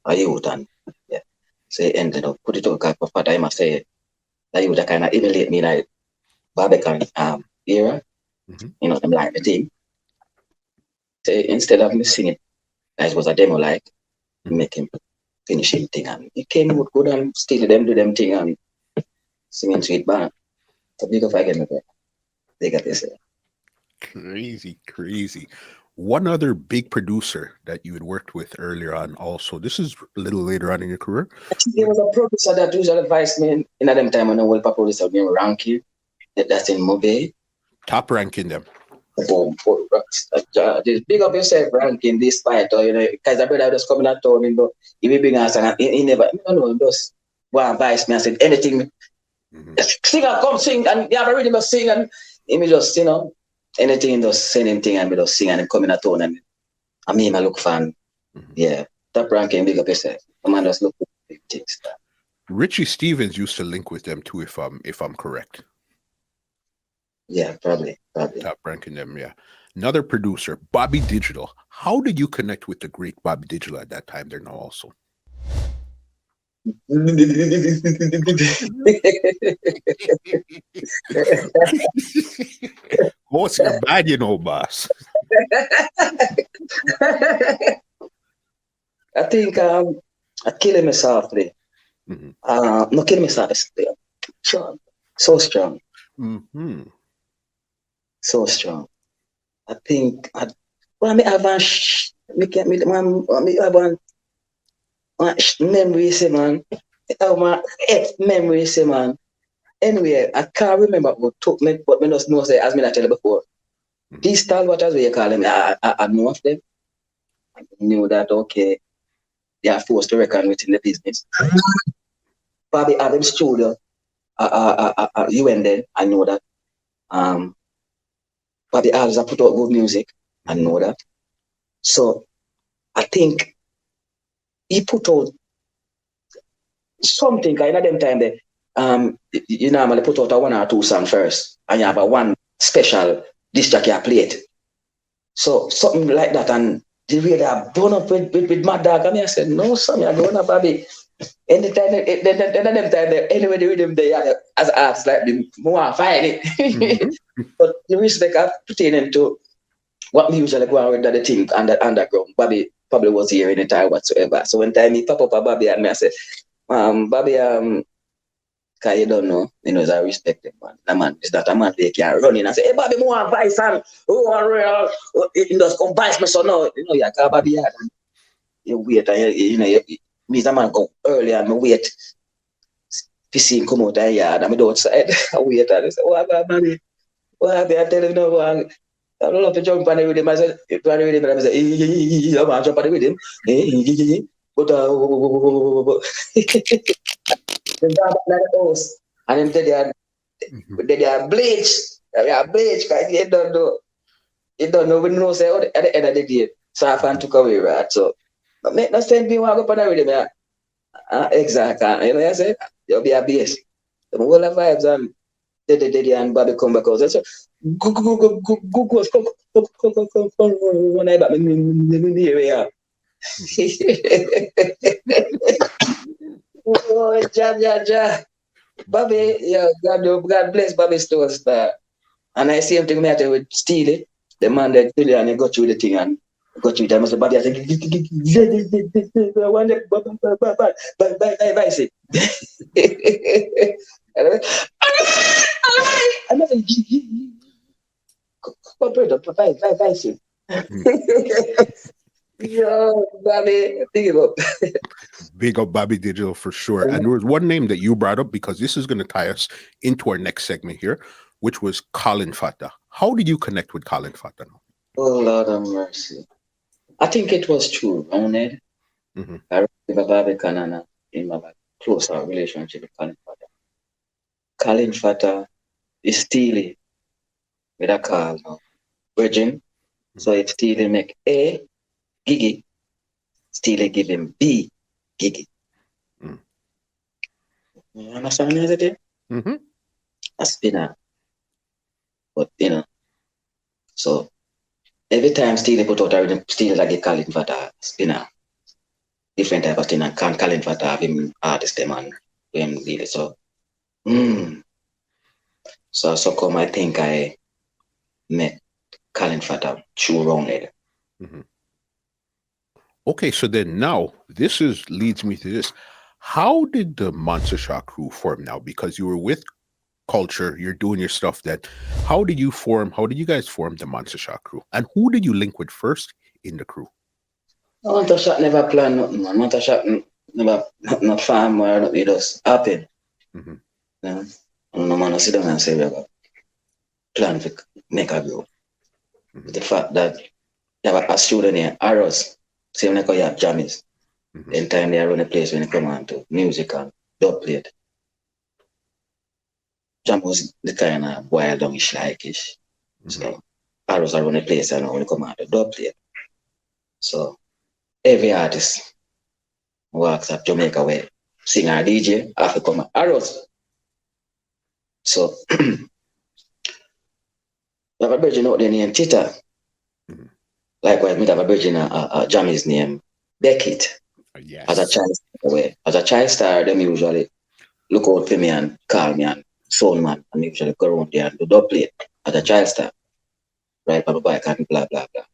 a youth and, yeah. So he ended up, put it out, because for time I say, that you would kind of emulate me like Barbican era, you know, them like the thing. So instead of me singing, it was a demo like, make him finish him thing, and it came out good and still them do them thing and Singing Sweet band. So big up again, they got this. Crazy. One other big producer that you had worked with earlier on also, this is a little later on in your career. Actually, there was a producer that usually advised me in them time when I was a producer named Rankin, that's in Mobile. Top ranking them. Just big up yourself, Rankin, despite, you know, because I brother was coming and told me, but he be big ass and he never, just go advise me and said anything. Singer, come sing, and you have a rhythm to sing, and he just, you know, anything, just send him thing and me just sing and him come in a tone and I mean I look fan. Yeah. Top Ranking, big up yourself. The man just look for big things. Richie Stevens used to link with them too, if I'm correct. Yeah, probably. Top ranking them, yeah. Another producer, Bobby Digital. How did you connect with the great Bobby Digital at that time there now also? What's your bad, you know, boss? I think I kill him softly. No, kill me softly. Strong. So strong. So strong. I think I have memory, say man. I have my memory, say man. Anyway, I can't remember what took me, but me just know say as me I tell you before. These stalwarts, what you call them, I know of them. I knew that okay, they are forced to reckon within the business. Bobby Adam studio, you went there, I know that. Bobby Adams put out good music, I know that. So I think he put out something kind of them time there. You normally put out a 1 or 2 songs first, and you have a one special disc jockey play it. So something like that, and the way they are born up with Mad Dog, and I said, no, son, you're going to Bobby. Anytime, anyway, the rhythm they are as arts like the more find it. But the respect I pertaining to what me usually go on with the thing and the underground, Bobby probably was here any time whatsoever. So when time he pop up a Bobby and me I say, Bobby, cause you don't know, is a respected man. The man is not a man they can run in and say, hey Bobby, more advice and real it does come vice me so no, you call Bobby and you wait and me a man go early and me wait to see him come out of the yard and me do outside. I wait and I say, what Bobby? What Bobby? I tell him no one. I don't love to jump on the rhythm. I said, I said, I want to jump on the rhythm. But then down back to the house, and then they are bleached. They are bleached. Cause you don't know when you know say at the end of the day, so I found took away right. So, but make no sense me want to go on the rhythm. Exactly. You know what I said? You'll be a bass. The whole of vibes and Daddy and Bobby come back out. So go come when I back in the area. Oh, ja. Bobby, yeah, God bless Bobby Store Star. And I see him thing matter with Steely, the man that Steely and he got through the thing and got through it. I must Bobby I said, I want to buy it. I'm not buy it. Yo, Bobby, think about Big up Bobby Digital for sure. And there was one name that you brought up because this is going to tie us into our next segment here, which was Colin Fata. How did you connect with Colin Fata? Oh, Lord of mercy. I think it was true, Roned. I remember Bobby Canana in my closer relationship with Colin Fata. Colin Fata is Steely with a call now. Virgin. So it's Steely make A, Gigi. Steely give him B, Gigi. You understand what I'm saying? A spinner. But, you know, so every time Steely put out a rhythm, Steely like a Colin Fata spinner. Different type of thing and can't Colin Fata have him artist them and him really. So, so come I think I met Colin Fata through Roundhead. Okay, so then now this leads me to this. How did the Monster Shot crew form now? Because you were with Culture, you're doing your stuff. How did you guys form the Monster Shot crew? And who did you link with first in the crew? Monster Shot never planned nothing, man. Monster Shot never not farm or nothing, it just happen. Yeah. And no man sit down and say we have a plan to make a grow. The fact that you have a student here, Arrows, same like you have jammies. In time they run a place when they come on to music and dub plate. Jam was the kind of wild dongish like-ish. So Arrows are run a place and when they come on to dub plate. So every artist works at Jamaica where singer DJ have to come at Arrows. So you have a virgin out there named Tita. Likewise, we have a virgin Jammy's name Beckett. Yes. As a child star, them usually look out for me and call me and soul man and usually go around there and do dub plate as a child star. Right, Papa Bike and blah blah blah.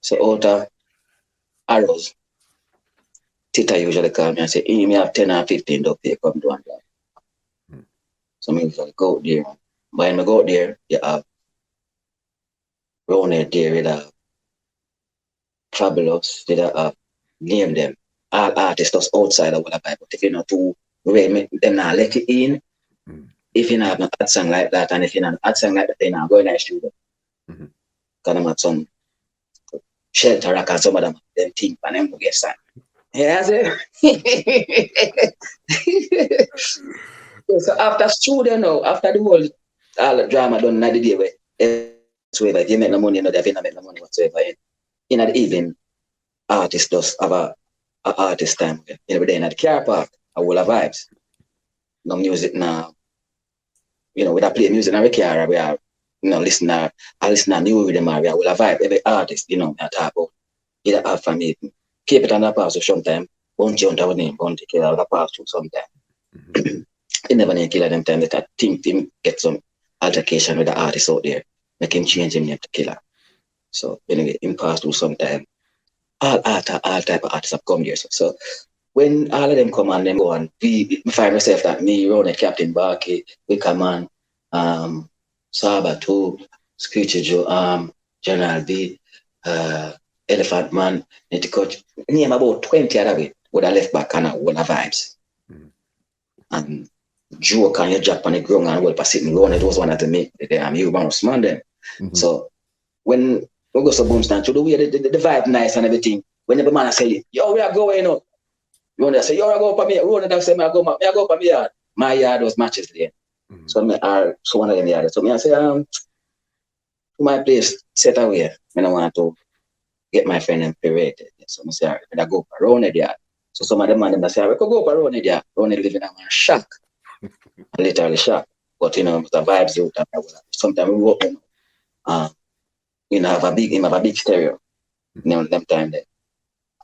So out of Arrows, Tita usually call me and say, hey, me have 10 or 15 dub plate, come do and blah. So me usually go out there. When I go out there, you have Roundhead there with a Fabulous, with a name them. All artists just outside of what I buy. But if you're not too ready, then I'll let you in. If you have not had song like that, and if you not had song like that, then I'll go in the studio. Because I'm at some shelter rack and some of them think and them will get signed. Yeah, so after studio now, after the whole all the drama done in the day where if you make no money, no, if you not make no money whatsoever. In the evening, artists just have a artist time. Every day in the car park, a whole of vibes. No music now. You know, we play music in the car, we are, you know, I listen to new rhythm, we are whole of vibe. Every artist, you know, I talk about. Either have for me, keep it on the pass sometime. Bounty on our name, bounty kill on the pass sometime. You never need to kill them time that I think him get some altercation with the artist out there. Make him change him name to killer. So anyway, him pass through sometime. All type of artists have come here. So when all of them come and them go on, we find myself that me, Ronnie, Captain Barkey, Wickerman, Shabba too, Screechy Joe, General B, Elephant Man, Nitty Coach, name about 20 other way would have left back and one of vibes. And Joe can you jump on the ground and well pass it me Ronnie, it was one of the me, I'm human man them. So when we go to Boomstand, to the way the vibe nice and everything. When the man say, yo, we are going up. You want to say, yo, I go up me. Road and say, I go up my yard. My yard was matches there. So one of them yard. So I say, to my place, set away. I want to get my friend imperated. So I say, I go up around the yard. So some of them man say, we could go up around the yard. Around the living, I'm shock. Literally shock. But the vibes out. Sometimes we walk have a big stereo. Them time there.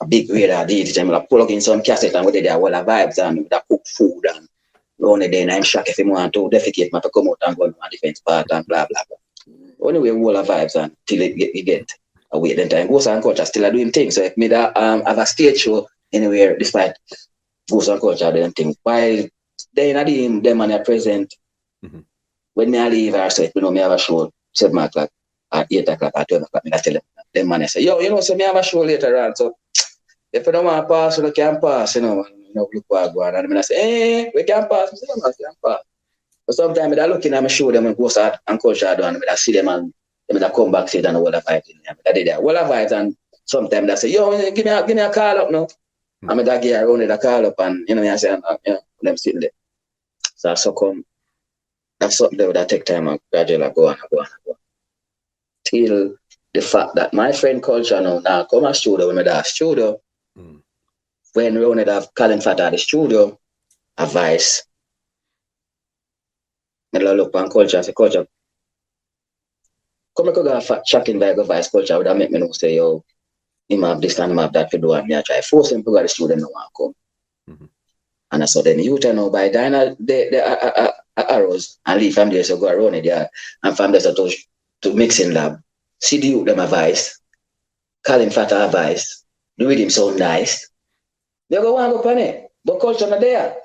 A big radar DJ time I plug in some cassette and with there all the vibes and with cook food and only then I'm shocked if you want to defecate I come out and go on a defense part and blah blah blah. Anyway, all the vibes and till it get away then time. Ghost and Culture still are doing things. So if me that have a stage show anywhere despite Ghost and Culture doing things. While they in them and are present when me I leave or so me have a show 7 o'clock at 8 o'clock at 12 o'clock, I tell them man I say, yo, so me have a show later on. So if you don't want to pass, you can pass, look what I go on. And I say, we can pass. I say, we can pass. But sometimes I look in and I show them and go out and Culture do and I see them and they come back say, and all the vibes in there. I did that. All the vibes and sometimes I say, yo, give me a call up now. I mean, that gear around it, a call up and, I say, them sitting there. So come, that's something that would take time and gradually go on. Till the fact that my friend Culture now come to studio when I studio. When we only have Colin Fat at the studio, a Vice. And I look on Culture and say, Culture, come and go shocking by the Vice Culture, would that make me know say, yo, him have this and him have that to do and me I try force him to go to the studio and no one come. And I saw then you by Dina the arrows and leave from there so go around it there and from there to mixing lab. See the youth them a Vice, Colin Fat a Vice, the rhythm sound nice. They go on up on it, but Culture not there.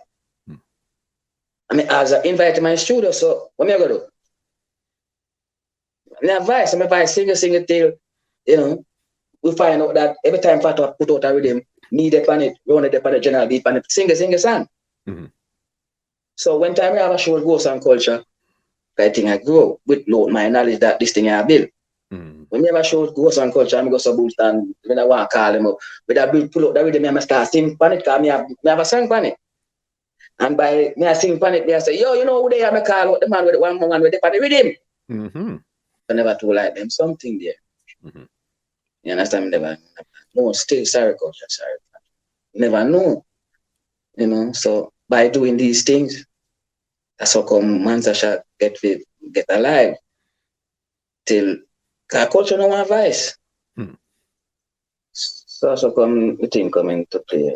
I mean, as I invite my studio, so what me I go do? I'm Vice single till, we find out that every time Fat put out a rhythm, me dep on it, run it dep on the general beat on it, sing a song. So when time we have a show with Ghost and Culture, I think I grow with my knowledge that this thing I build. When we have a show with Ghost and Culture, I go to boost and when I want to call them up, with a build pull up the rhythm, I start sing pan it because me have a song pan it. And by me I sing pan it, I say, yo, who they have a call out the man with one man with the pan the rhythm. I never told like them something there. You understand? Never. No, still sorry, Culture, sorry. Never know. So by doing these things, that's how come Mansasha get alive. Till Culture no one Vice. So that's how come the thing come into play.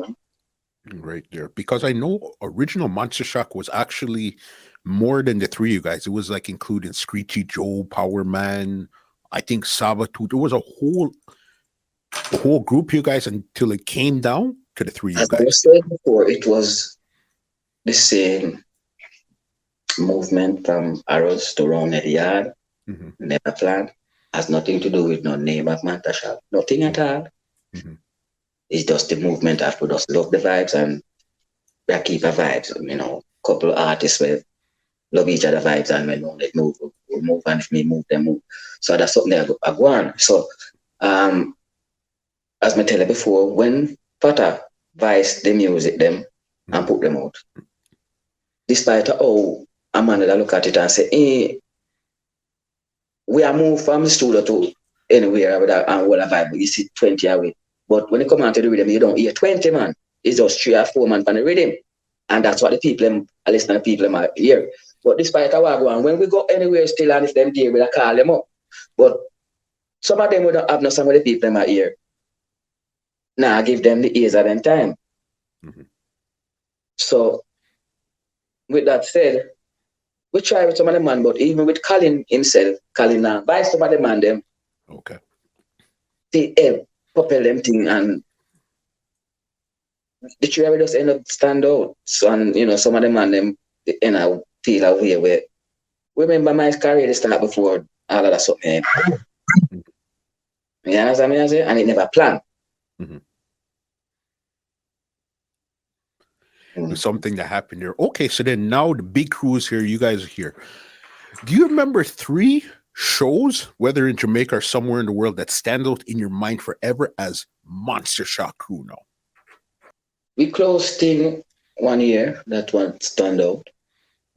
Right there. Because I know original Monster Shock was actually more than the three of you guys. It was like including Screechy Joe, Power Man, I think Sabatoo. There was a whole group of you guys until it came down to the three of you As I guys. was saying before, it was the same movement from Arrows to Round the Yard. Never planned. Has nothing to do with no name of Manta Shop. Nothing at all. It's just the movement after just love the vibes and we keep a vibes. Couple of artists will love each other vibes and when they move, we move and if me move, they move. So that's something I go on. So as I tell you before, when Fata Vice the music them and put them out, despite how a man that look at it and say, hey, we are moved from the studio to anywhere with and all a vibe, you see 20 away. But when you come on to the rhythm, you don't hear 20 man. It's just 3 or 4 man on the rhythm. And that's what the people, I listen to the people are here. But despite how I go on, when we go anywhere still and if them there, we'll call them up. But some of them we don't have no some of the people are here. Now I give them the ears at them time. So with that said, we try with some of the man, but even with Colin himself, Colin now, by some of the man them. Okay. They propel them thing and the three just end up stand out. So and some of the man them feel a way where remember my career start before all of that something. You understand me I say? And it never planned. Something that happened there. Okay, so then now the big crew is here. You guys are here. Do you remember 3 shows, whether in Jamaica or somewhere in the world, that stand out in your mind forever as Monster Shock crew now? We closed in 1 year. That one stand out.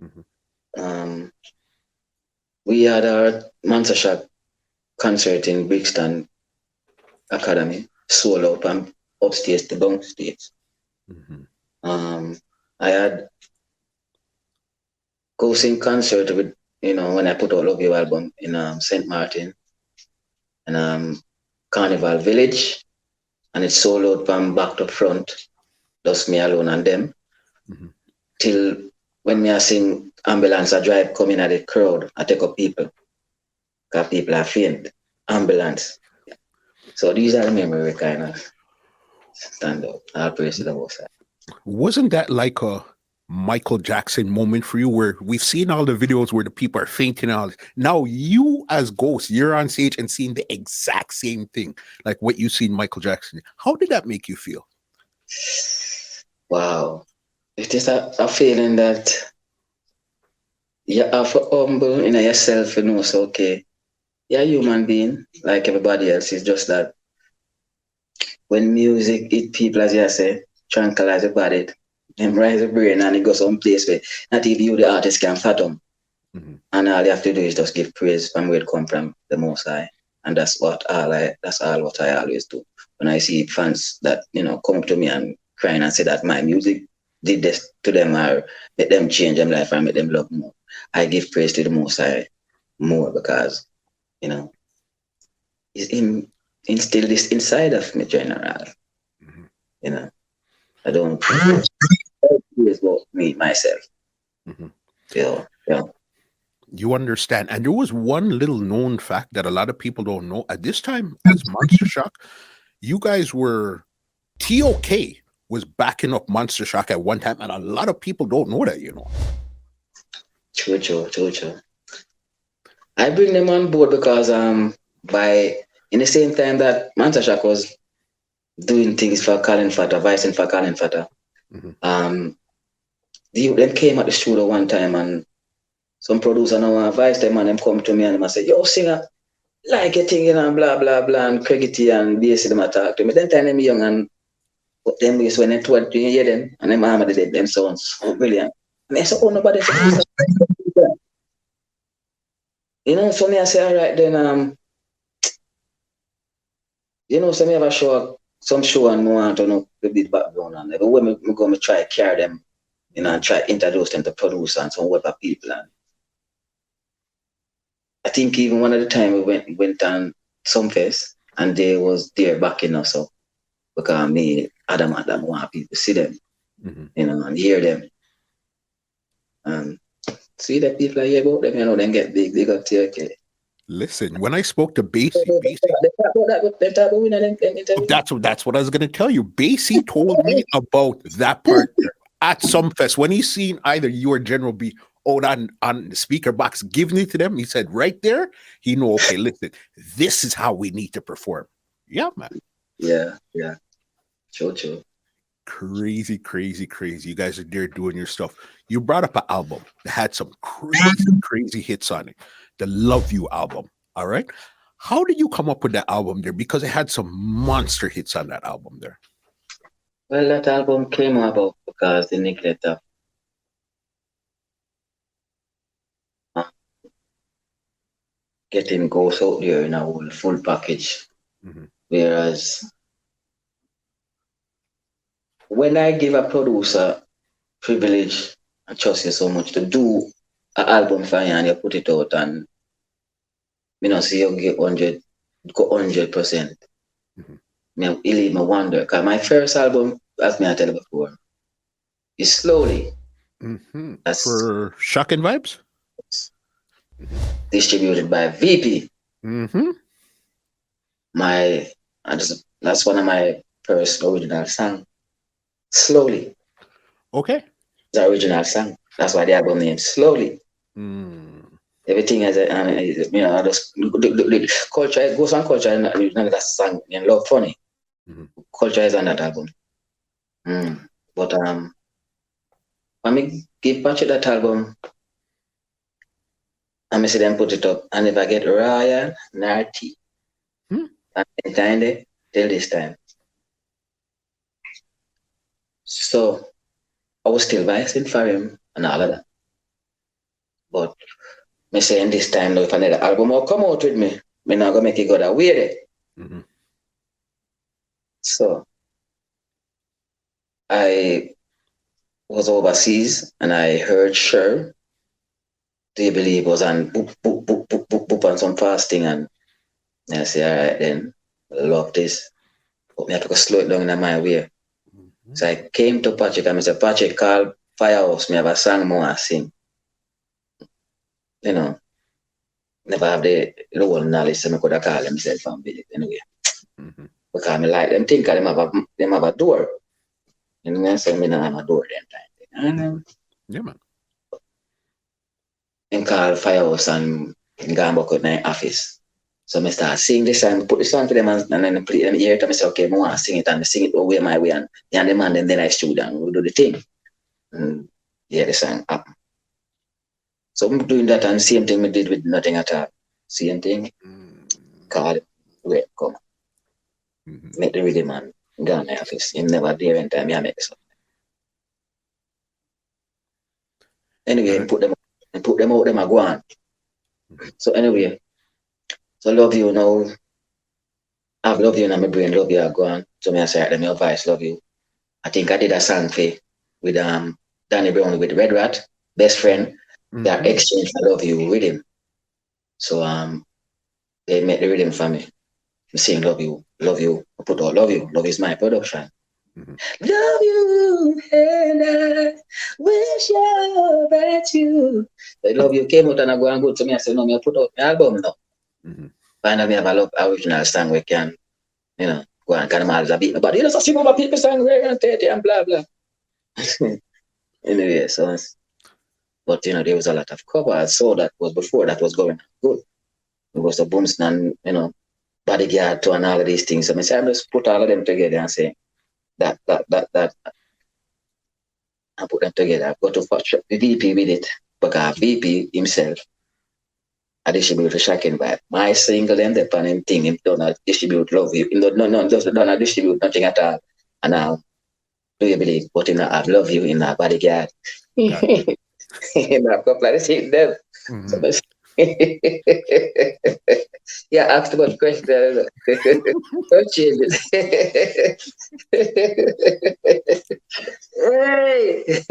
Mhm. We had our Monster Shock concert in Brixton Academy, solo from upstairs to downstairs. Mhm. I had go sing concert with, when I put out Love You album in St. Martin and Carnival Village, and it's soloed from back to front, just me alone and them. Mhm. Till when me I sing ambulance, I drive coming at the crowd, I take up people, because people are faint. Ambulance. So these are the memory kind of stand up. I'll praise to the most high. Wasn't that like a Michael Jackson moment for you, where we've seen all the videos where the people are fainting and all this? Now you as Ghost, you're on stage and seeing the exact same thing, like what you seen Michael Jackson. How did that make you feel? Wow. It is a feeling that you have to humble in yourself, so okay, you're a human being like everybody else. It's just that when music hit people, as you say, tranquilize the body, memorize the brain, and it goes someplace where not even you, the artist, can fathom. Mhm. And all you have to do is just give praise from where it come from, the Most High. And that's all what I always do. When I see fans that, come up to me and crying and say that my music did this to them or make them change their life and make them love more, I give praise to the Most High more because, it's instilled this inside of me, general. Mhm. I don't praise about me, myself. Mhm. Yeah. You understand. And there was one little known fact that a lot of people don't know. At this time, as Monster Shock, you guys were TOK was backing up Monster Shock at one time, and a lot of people don't know that. True. I bring them on board because by in the same time that Mantashak was doing things for Colin Fata, voicing for Colin Fata, Mhm. them came at the studio one time and some producer now advised them and them come to me and them say, yo, singer, like a thing, blah blah blah, and Craigity and BC them attack to me. Then time them young and but them is when they told you hear them and them Ahmad did them sounds so brilliant. And I said, oh nobody said, so me I say, all right then so me have a show, some show and more want to know the bit background and but when me go me try carry them, and try introduce them to produce and some other people. And I think even one of the time we went on some fest and they was there backing us up because me, Adam want people to see them, Mhm. and hear them. And see that people are here about them, then get big, they got TK. Listen, when I spoke to Basie, They talk about winning them interview. that's what I was going to tell you. Basie told me about that part at some fest when he seen either you or General B out on the speaker box giving it to them. He said right there, he knew, okay, listen, this is how we need to perform. Yeah, man. Yeah. True. Crazy, crazy, crazy. You guys are there doing your stuff. You brought up an album that had some crazy, crazy hits on it. The Love You album. All right. How did you come up with that album there? Because it had some monster hits on that album there. Well, that album came about because the neglect of uh, getting Ghost out there in a whole full package. Mhm. Whereas when I give a producer privilege and trust you so much to do an album for you and you put it out and see you get 100%. Mhm. It leave me wonder. Because my first album, as me I tell you before, is Slowly. Mhm. That's For Shock and Vibes? distributed by VP. Mhm. My that's one of my first original song. Slowly. Okay. The original song. That's why the album name Slowly. Mm. Everything has just the culture, it goes on culture and that song and Love Funny. Mhm. Culture is on that album. But when me give Patch that album, And I see them put it up. And if I get royal, naughty. Hmm. And the time they, till this time. So I was still vibing for him and all of that. But me saying this time now, if another album will come out with me not gonna make it go that way there. Mm-hmm. So I was overseas and I heard Sher. Do you believe was on boop boop boop boop boop boop on some fasting and I say, all right then, love this. But me have to go slow it down in my way. Mm-hmm. So I came to Patrick and I said, Patrick called Firehouse, me have a song more I sing. You know, never have the whole knowledge so I could have called himself and build it anyway. Mm-hmm. Because I like them think them have a door. You know, so me not have a door them time. And Yeah, man. then call Firehouse and go back with my office. So I start sing this song, put the song to them and then play them hear it and I say, okay, I want to sing it and I sing it away my way and the man then I stood and we do the thing. And yeah, the song up. So I'm doing that and same thing we did with nothing at all. Same thing, call it, wait, come. Mm-hmm. Make the rhythm and go in my office. Him never there in time, I make this up. Anyway, put them out, them are go on. So anyway, so love you now. I've love you in my brain, love you are gone. So me I say, let me advice, love you. I think I did a song for with Danny Brown with Red Rat, best friend. They are exchange I love you with him. So they make the rhythm for me. I'm saying love you, love you. I put out love you. Love is my production. Mm-hmm. Love you and I wish I met you. I love you came out and I go and good to me. I said, no, me I put out my album now. Mm-hmm. Finally, I have a love original song we can, you know, go and kind of beat me. But you know, so sing over people song and 30 and blah blah. Anyway, so but you know, there was a lot of covers. So that was before that was going good. It was a Boomston and you know, Bodyguard to and all of these things. So I said, I just put all of them together and say that I put them together. I go to the VP with it because VP himself I distribute Shocking Vibe. My single and the pan him thing, him don't distribute love you. No, just don't distribute nothing at all. And now do you believe? But in I love you in a Bodyguard. In a couple of things them. Mm-hmm. So yeah, asked about question. Don't change it. Hey.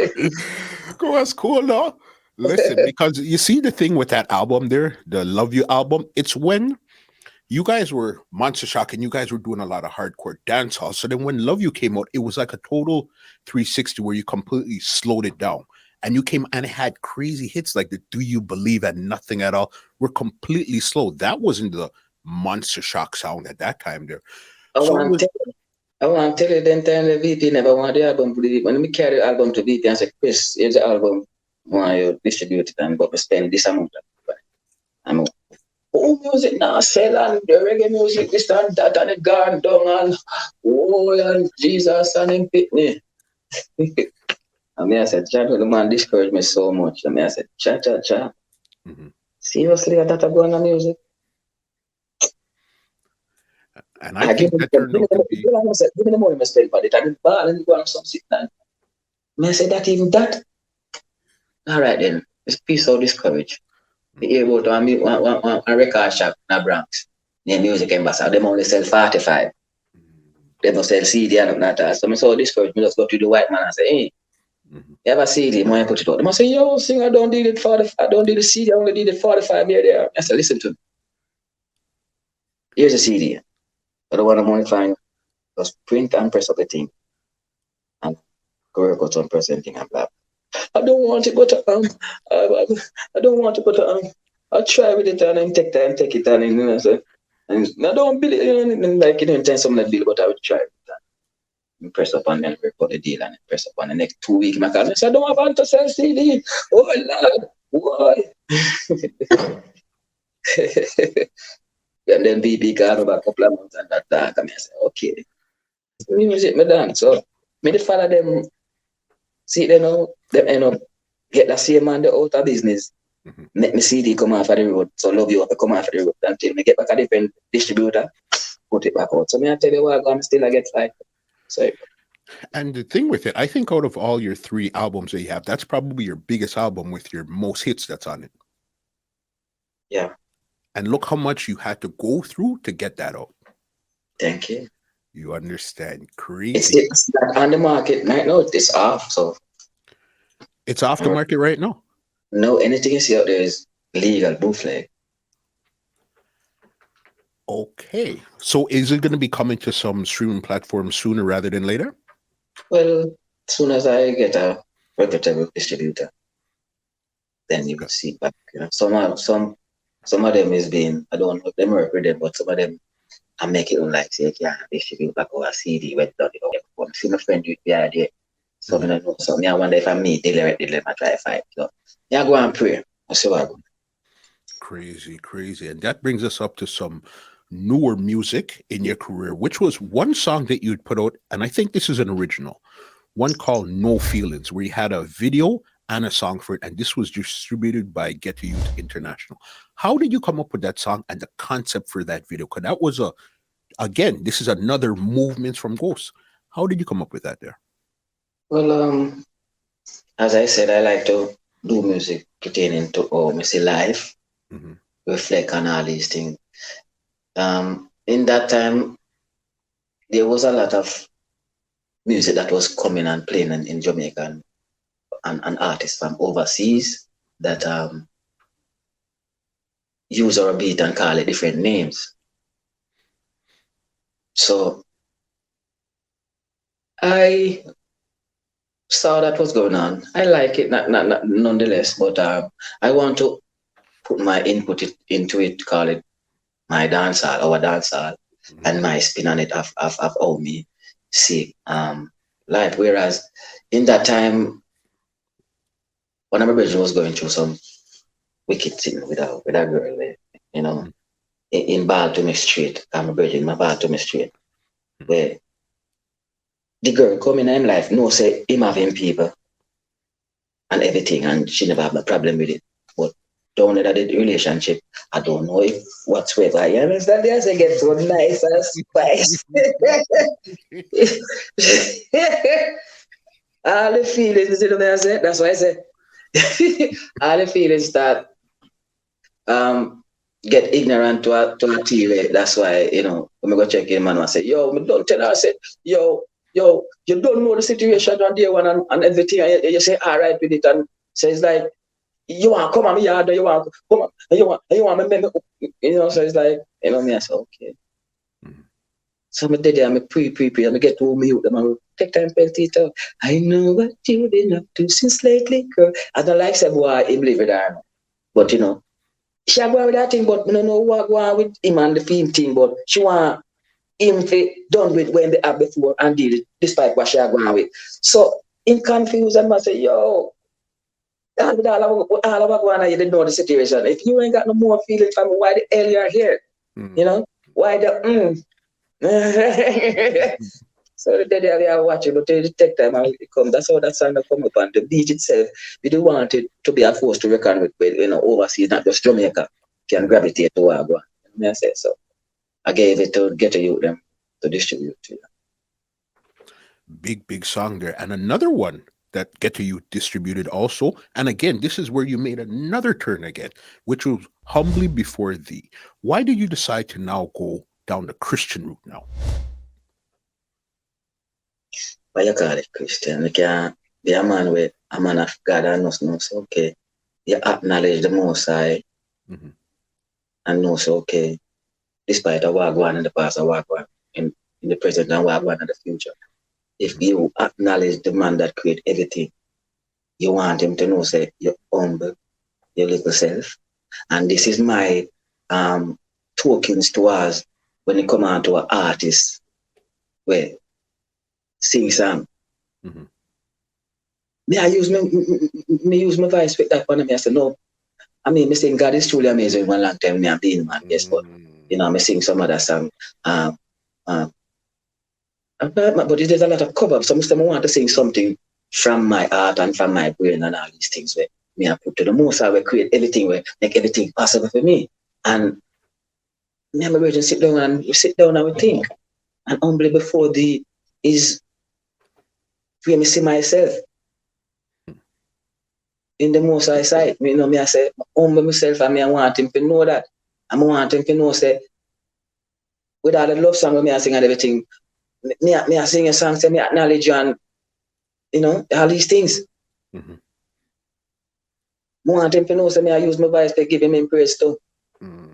Go, that's cool, though. Listen, because you see the thing with that album there, the Love You album, it's when you guys were Monster Shock and you guys were doing a lot of hardcore dance hall. So then when Love You came out, it was like a total 360 where you completely slowed it down. And you came and it had crazy hits like the Do You Believe and Nothing at All were completely slow. That wasn't the Monster Shock sound at that time there. I So it want was to tell you then time the VP never want the album to be when we carry the album to VP and say, Chris, here's the album. Why you distribute it and but we spend this amount of money. Oh, music now sell and the reggae music, this and that, and it gone down and oh, and Jesus and him Pitney. I mean, I said, Chad, the man discouraged me so much. I mean, I said, cha. mm-hmm. Seriously, I thought I'm going on music. And I think that turned out to be. Give me the money, I spend for it. I didn't buy and go on some sit down. I said, that even that? All right, then. It's peace out discouraged. The airport a record shop in the Bronx. The music ambassador, them only sell 45. They don't sell CD and not that. So I saw discouraged. Me just go to the white man and say, hey, you ever CD? I put it out. They must say, yo, sing, I don't need it 45. I don't need the CD. I only need it 45 here there. I said, listen to me. Here's a CD. I don't want to modify. Just print and press up the thing. And go record some presenting and blah. I don't want it, but I don't want it, but I'll try with it and then take time, take it and you know, so, and I don't believe and like you know, intend something that deal, but I will try with that. And press up and then record the deal and press up on the next 2 weeks. My cousin said, I don't want to sell CD. Oh Lord, why? And then BB got over a couple of months and that dark. And I said, okay. Music me done. So me the follow them. See, they know them end up get the same man out of business. Mhm. Make me CD come off of the road. So love you up come off of the road until me get back a different distributor, put it back out. So me I tell you what, I'm still I get like so And the thing with it, I think out of all your 3 albums that you have, that's probably your biggest album with your most hits that's on it. yeah. And look how much you had to go through to get that out. Thank you. You understand? It's Crazy. it's not on the market right now. It's off. So It's off the market right now. no anything you see out there is legal bootleg. Okay. So is it going to be coming to some streaming platforms sooner rather than later? Well, as soon as I get a reputable distributor, then you will see back. You know, some of them is being I don't know if them work with them, but some of them I make it on like say yeah, distribute back over CD went down the other. See my friend with the idea. So I don't know something. I wonder if I meet they let me try fight. So yeah, go and pray. I see what I go. Crazy, crazy. And that brings us up to some newer music in your career, which was one song that you'd put out. And I think this is an original one called No Feelings, where you had a video and a song for it. And this was distributed by Get to Youth International. How did you come up with that song and the concept for that video? Because that was again, this is another movement from Ghost. How did you come up with that there? Well, as I said, I like to do music pertaining to me see life, Mm-hmm. reflect on all these things. In that time, there was a lot of music that was coming and playing in Jamaica and artists from overseas that use our beat and call it different names. So I saw that was going on. I like it, not nonetheless, but I want to put my into it, call it my dancehall, our dancehall, Mm-hmm. and my spin on it of how me see life. Whereas in that time, one of my brothers was going through some wicked thing with a girl there, you know, in Baltimore Street. I'm a brother in my Baltimore Street, where the girl come in him life, no say him having people and everything, and she never have a problem with it. But down in the relationship, I don't know if whatsoever. You understand? They say get so nice and spice. All the feelings, you know what I say? That's why I say all the feelings start get ignorant to a T. That's why, you know, when I go check in, man, I say, yo, me don't tell her, I say, yo, you don't know the situation on day one and everything. And you say, all right with it. And so it's like, you want to come on me yard, you want to come on, you want me, you know, so it's like, you know, me, I say, okay. Mm-hmm. So I did it, I'm pre, and I get to me with them, I take time, pen teacher. I know what you've been up to since lately, girl. I don't like say, boy, him leave it there. But, you know, she go with that thing, but I don't know what go on with him and the film thing, but she want him to done with when they have before and deal it, despite what she go on with. So, in confusion, I say, yo, all of what going on, you didn't know the situation. If you ain't got no more feeling for me, why the hell you are here? Mm-hmm. You know? Why the So the day they are watching, but they take time and it come. That's how that song come up. And the beat itself, we do want it to be a force to reckon with, you know, overseas, not just Jamaica, can gravitate to where I go. I say so. I gave it to Get a Youth them to distribute to you. Big song there. And another one that Get to You distributed also. And again, this is where you made another turn again, which was Humbly Before Thee. Why did you decide to now go down the Christian route now? Why you call it Christian? You can be a man with a man of God and knows okay. You acknowledge the Most High and knows okay. Despite what go on in the past and what go on in the present and what go on in the future. If you acknowledge the man that created everything, you want him to know, say, you're humble, your little self. And this is my tokens to us when it come on to an artist where sing song. Mm-hmm. I use my voice with that one and I say, no. I mean, me sing God is truly amazing one long time, me and being man, yes, but you know, me sing some other song. But there's a lot of cover. Some of them want to sing something from my heart and from my brain and all these things. Where Me I put to the most I will create everything, will make everything possible for me. And me and my brother sit down and we sit down and we think. And humbly before the is where me see myself in the most I sight. Me, you know, me I say humble myself and me I want him to know that. I want him to know say with all the love song me I sing and everything, me I sing a song say me acknowledge you and you know all these things. Mm-hmm. I want him to know say me I use my voice to give him praise too. Mm-hmm.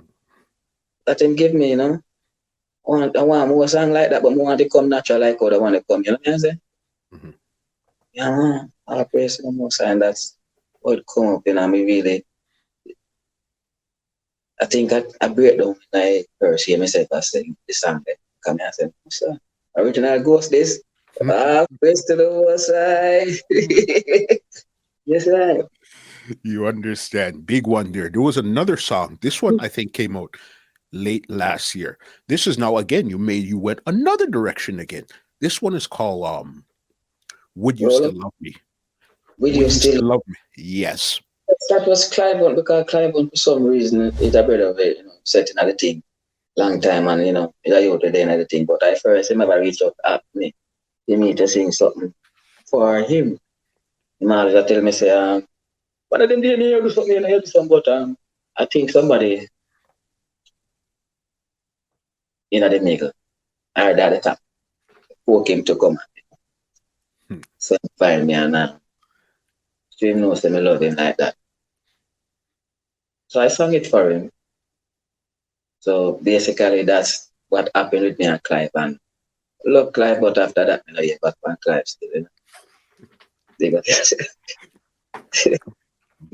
That him give me, you know. I want more song like that, but I want to come natural like how I want to come, you know what I say? Mm-hmm. Yeah, man. I praise the most and that's what come up, you know, me really I think I break down when I first hear myself I sing the song that come here and say, so, original ghost this. Praise to the most high. Yes, right. You understand. Big one there. There was another song. This one I think came out late last year. This is now again you went another direction again. This one is called Would You Roll Still up. Love Me? Will Would you You still Still Love Me? Yes. that was Clive because Clive for some reason is a bit of a setting other thing. Long time and it's a youth today and everything. But I first remember reached out at me. He me to sing something for him. He always tell me say, one of them day you do something, you do something, but I think somebody the middle or at the top poke him to come. Hmm. So he find me and so he knows that I love him like that. So I sang it for him. So basically that's what happened with me and Clive and love Clive, but after that I hear back from Clive still, They got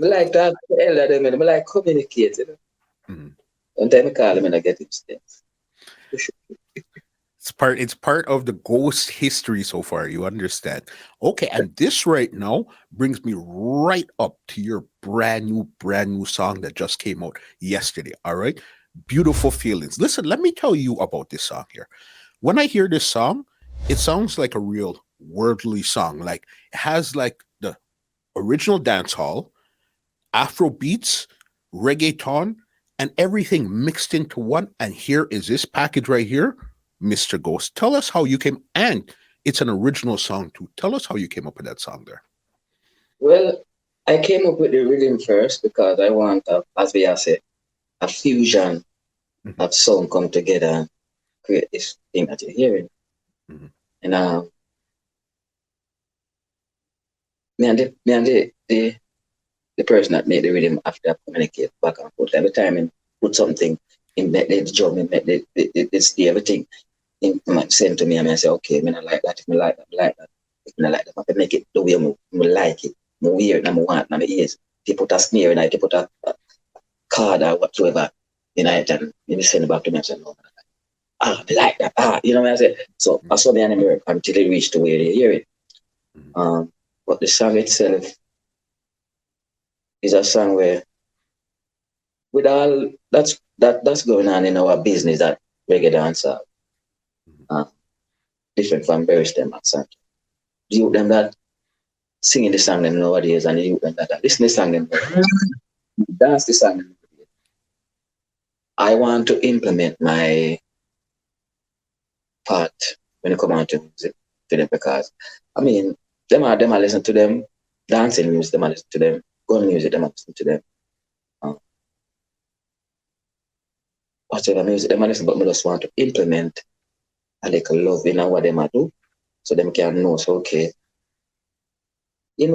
I like that elder them, I like communicate, Mhm. One time I call him and I get him still. It's part of the ghost history so far. You understand? Okay, and this right now brings me right up to your brand new song that just came out yesterday. All right, beautiful feelings. Listen, let me tell you about this song here. When I hear this song, it sounds like a real worldly song. Like it has like the original dance hall, Afro beats, reggaeton, and everything mixed into one. And here is this package right here, Mr. Ghost. Tell us how you came, and it's an original song too. Tell us how you came up with that song there. Well, I came up with the rhythm first because I want, as we have said, a fusion Mhm, of sound come together and create this thing that you're hearing. mhm, And me and the person that made the rhythm after communicate back and forth every time and put something in make the drum and make the everything in send to me and I say, okay, I like that, if I like that, I like that. If I like that, I can make it the way I like it. I wear it, I want it, I ears. They put a snare in it, they put a card or whatsoever in it and you send it back to me and say, no, I like that. You know what I say? So I mhm, saw the anime until it reached to where they hear it. mhm, But the song itself is a song where with all that's going on in our business that reggae dance are mhm. uh, different from Barry Stem accent. The youth them that singing the song them nowadays and the youth them that are listening to the song them dance the song them. I want to implement my part when it come on to music to them because I mean them are listen to them dancing music, them are listen to them, gun music, them are listen to them. Uh, whatever music them are listen, but I just want to implement a little love in what them are do so them can know so okay.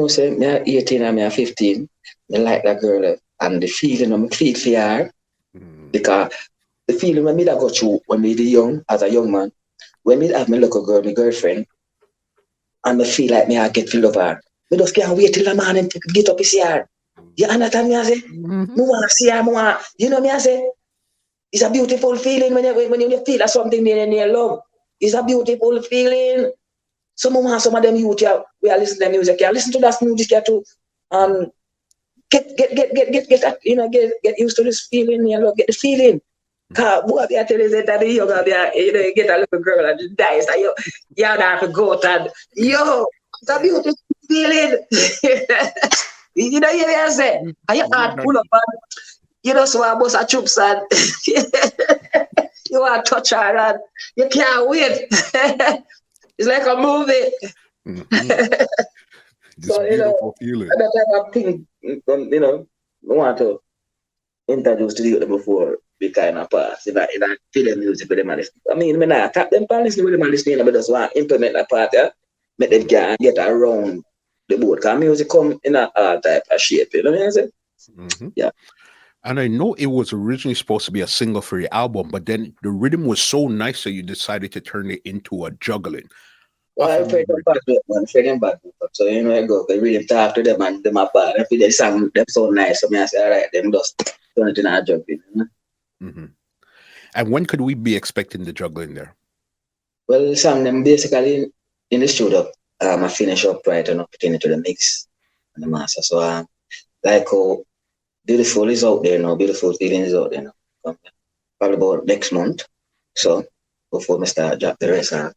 Say me are 18 and me are 15, me like that girl and the feeling of me feel for her Mhm. because the feeling when me that go through when me the young as a young man, when me have my little girl, my girlfriend, and me feel like me I get feel of her. Me just can't wait till the morning to get up and see her. You understand me I say? Mhm. Me want to see her, me want, me I say? It's a beautiful feeling when you feel that something in your love. It's a beautiful feeling. Some of them youth yeah, we are listening to music, yeah, listen to that music yeah, too. Mhm. Um get that, get used to this feeling, get the feeling. Cause boy, I tell you that the young you get a little girl and just dies. And you have to go and it's a beautiful feeling. You know, you say, are you hard pull up and you know, so I bust a troops and you want to touch her and you can't wait. It's like a movie. Mm-hmm. This So, you know, beautiful feeling. at that time I think, you know, I want to introduce to you before we kind of pass. If I feel the music with them and listen. I mean, when I attack them and listen with them and listening, I just want to implement that part, yeah? Make them get around the boat. Because music come in a all type of shape, you know what I'm saying? Mm-hmm. Yeah. And I know it was originally supposed to be a single for your album, but then the rhythm was so nice that you decided to turn it into a juggling. Well, I feel them bad, man. Feel them bad. So, you know, I go, I really talk to them and them are bad. I feel they sound them so nice. So, I say, all right, them just turn it in a juggling. You know? Mm-hmm. And when could we be expecting the juggling there? Well, the song them basically in the studio. I finish up right and put it into the mix and the master. So, like, oh, Beautiful is out there now. Beautiful Feeling is out there now. Probably about next month. So, before I start drop the rest of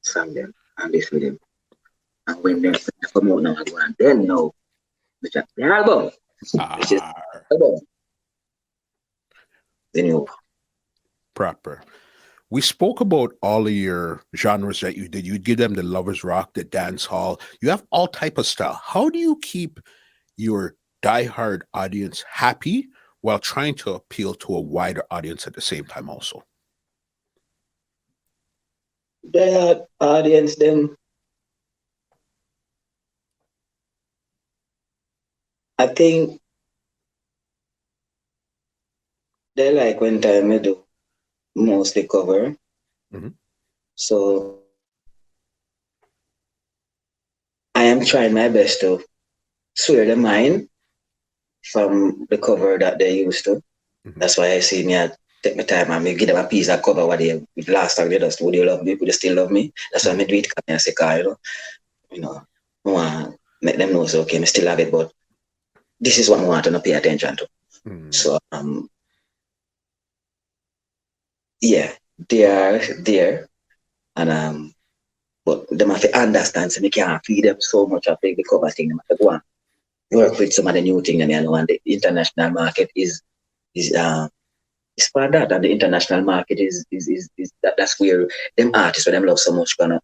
song them and this with them. And when they come out now, I go and then know we drop the album, which is album. The new Proper. We spoke about all of your genres that you did. You give them the lovers rock, the dance hall. You have all type of style. How do you keep your diehard audience happy while trying to appeal to a wider audience at the same time also? the audience them. I think they like when time we do mostly cover. Mm-hmm. So I am trying my best to swear the mind from the cover that they used to. Mm-hmm. That's why I see me I take my time and me give them a piece of cover what they last time they just would you love me, would you still love me? That's why I do it and I say, you know, I want make them know so okay, I still have it, but this is what I want to pay attention to. Mm-hmm. So yeah, they are there and but them have to understand so they can't feed them so much of the cover thing. Them have to go and work with some of the new thing and you know and the international market is for that and the international market is that's where them artists where them love so much gonna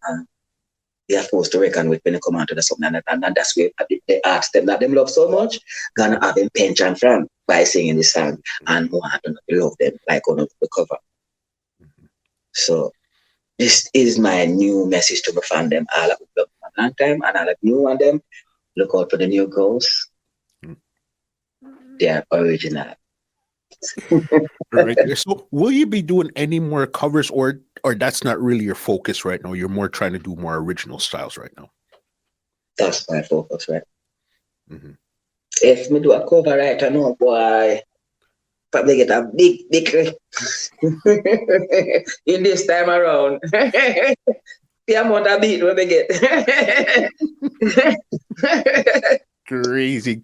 they are forced to reckon with when they come out to the something and that's where they ask them that them love so much gonna have them pension from by singing this song and want to love them like on the cover. Mm-hmm. So this is my new message to my fan them all of them a long time and all of new one them look out for the new girls. They are original. Right there. So will you be doing any more covers or that's not really your focus right now? You're more trying to do more original styles right now. That's my focus, right? Mm-hmm. If me do a cover right I know boy probably get a big in this time around. The amount of beat when they get. Crazy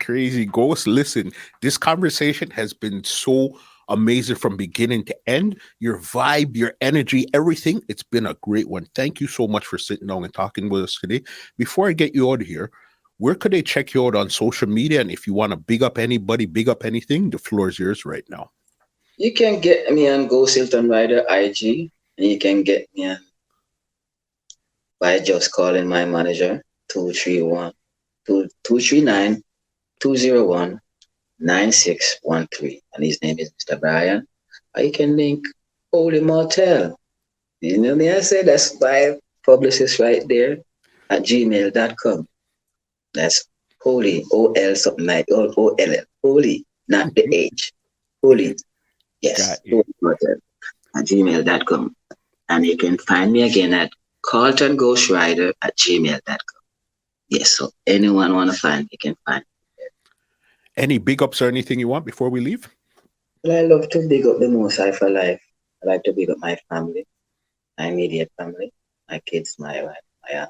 Ghost. Listen, this conversation has been so amazing from beginning to end. Your vibe, your energy, everything. It's been a great one. Thank you so much for sitting down and talking with us today. Before I get you out of here, where could they check you out on social media? And if you want to big up anybody, big up anything, the floor is yours right now. You can get me on Go Silton Rider IG, and you can get me on by just calling my manager 239 201 9613, and his name is Mr. Brian. Or you can link Holy Motel. You know me, I say that's my publicist right there at gmail.com. That's Holy, O-L something like O-L-L. Holy, not the H. Holy. Yes, Holy Motel at gmail.com. And you can find me again at Carlton Ghostwriter at gmail.com. Yes, so anyone want to find me, you can find me. Any big ups or anything you want before we leave? Well, I love to big up the most high for life. I like to big up my family, my immediate family, my kids, my wife, my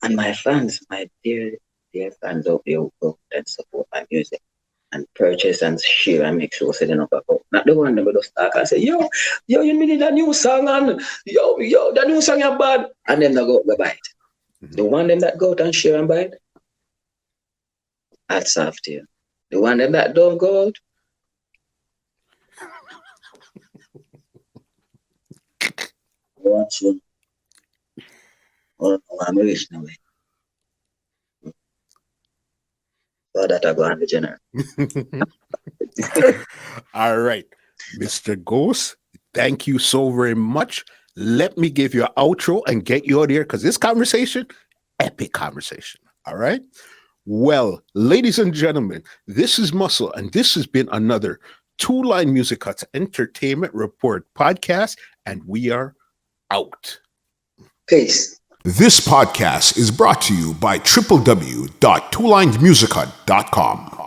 and my fans, my dear fans out there who go and support my music and purchase and share and make sure setting up about. Not the one that just talk and say, yo, you need a new song and yo, the new song is bad. And then they go buy it. The one them that go out and share and buy it, Hats off to you. The one them that don't go out, watch you. Or I'm rich now. So that I go on the general. All right, Mr. Ghost, thank you so very much. Let me give you an outro and get you out of here because this conversation, epic conversation. All right. Well, ladies and gentlemen, this is Muscle, and this has been another Two Line Music Cuts Entertainment Report podcast, and we are out. Peace. This podcast is brought to you by www.twolinedmusichut.com.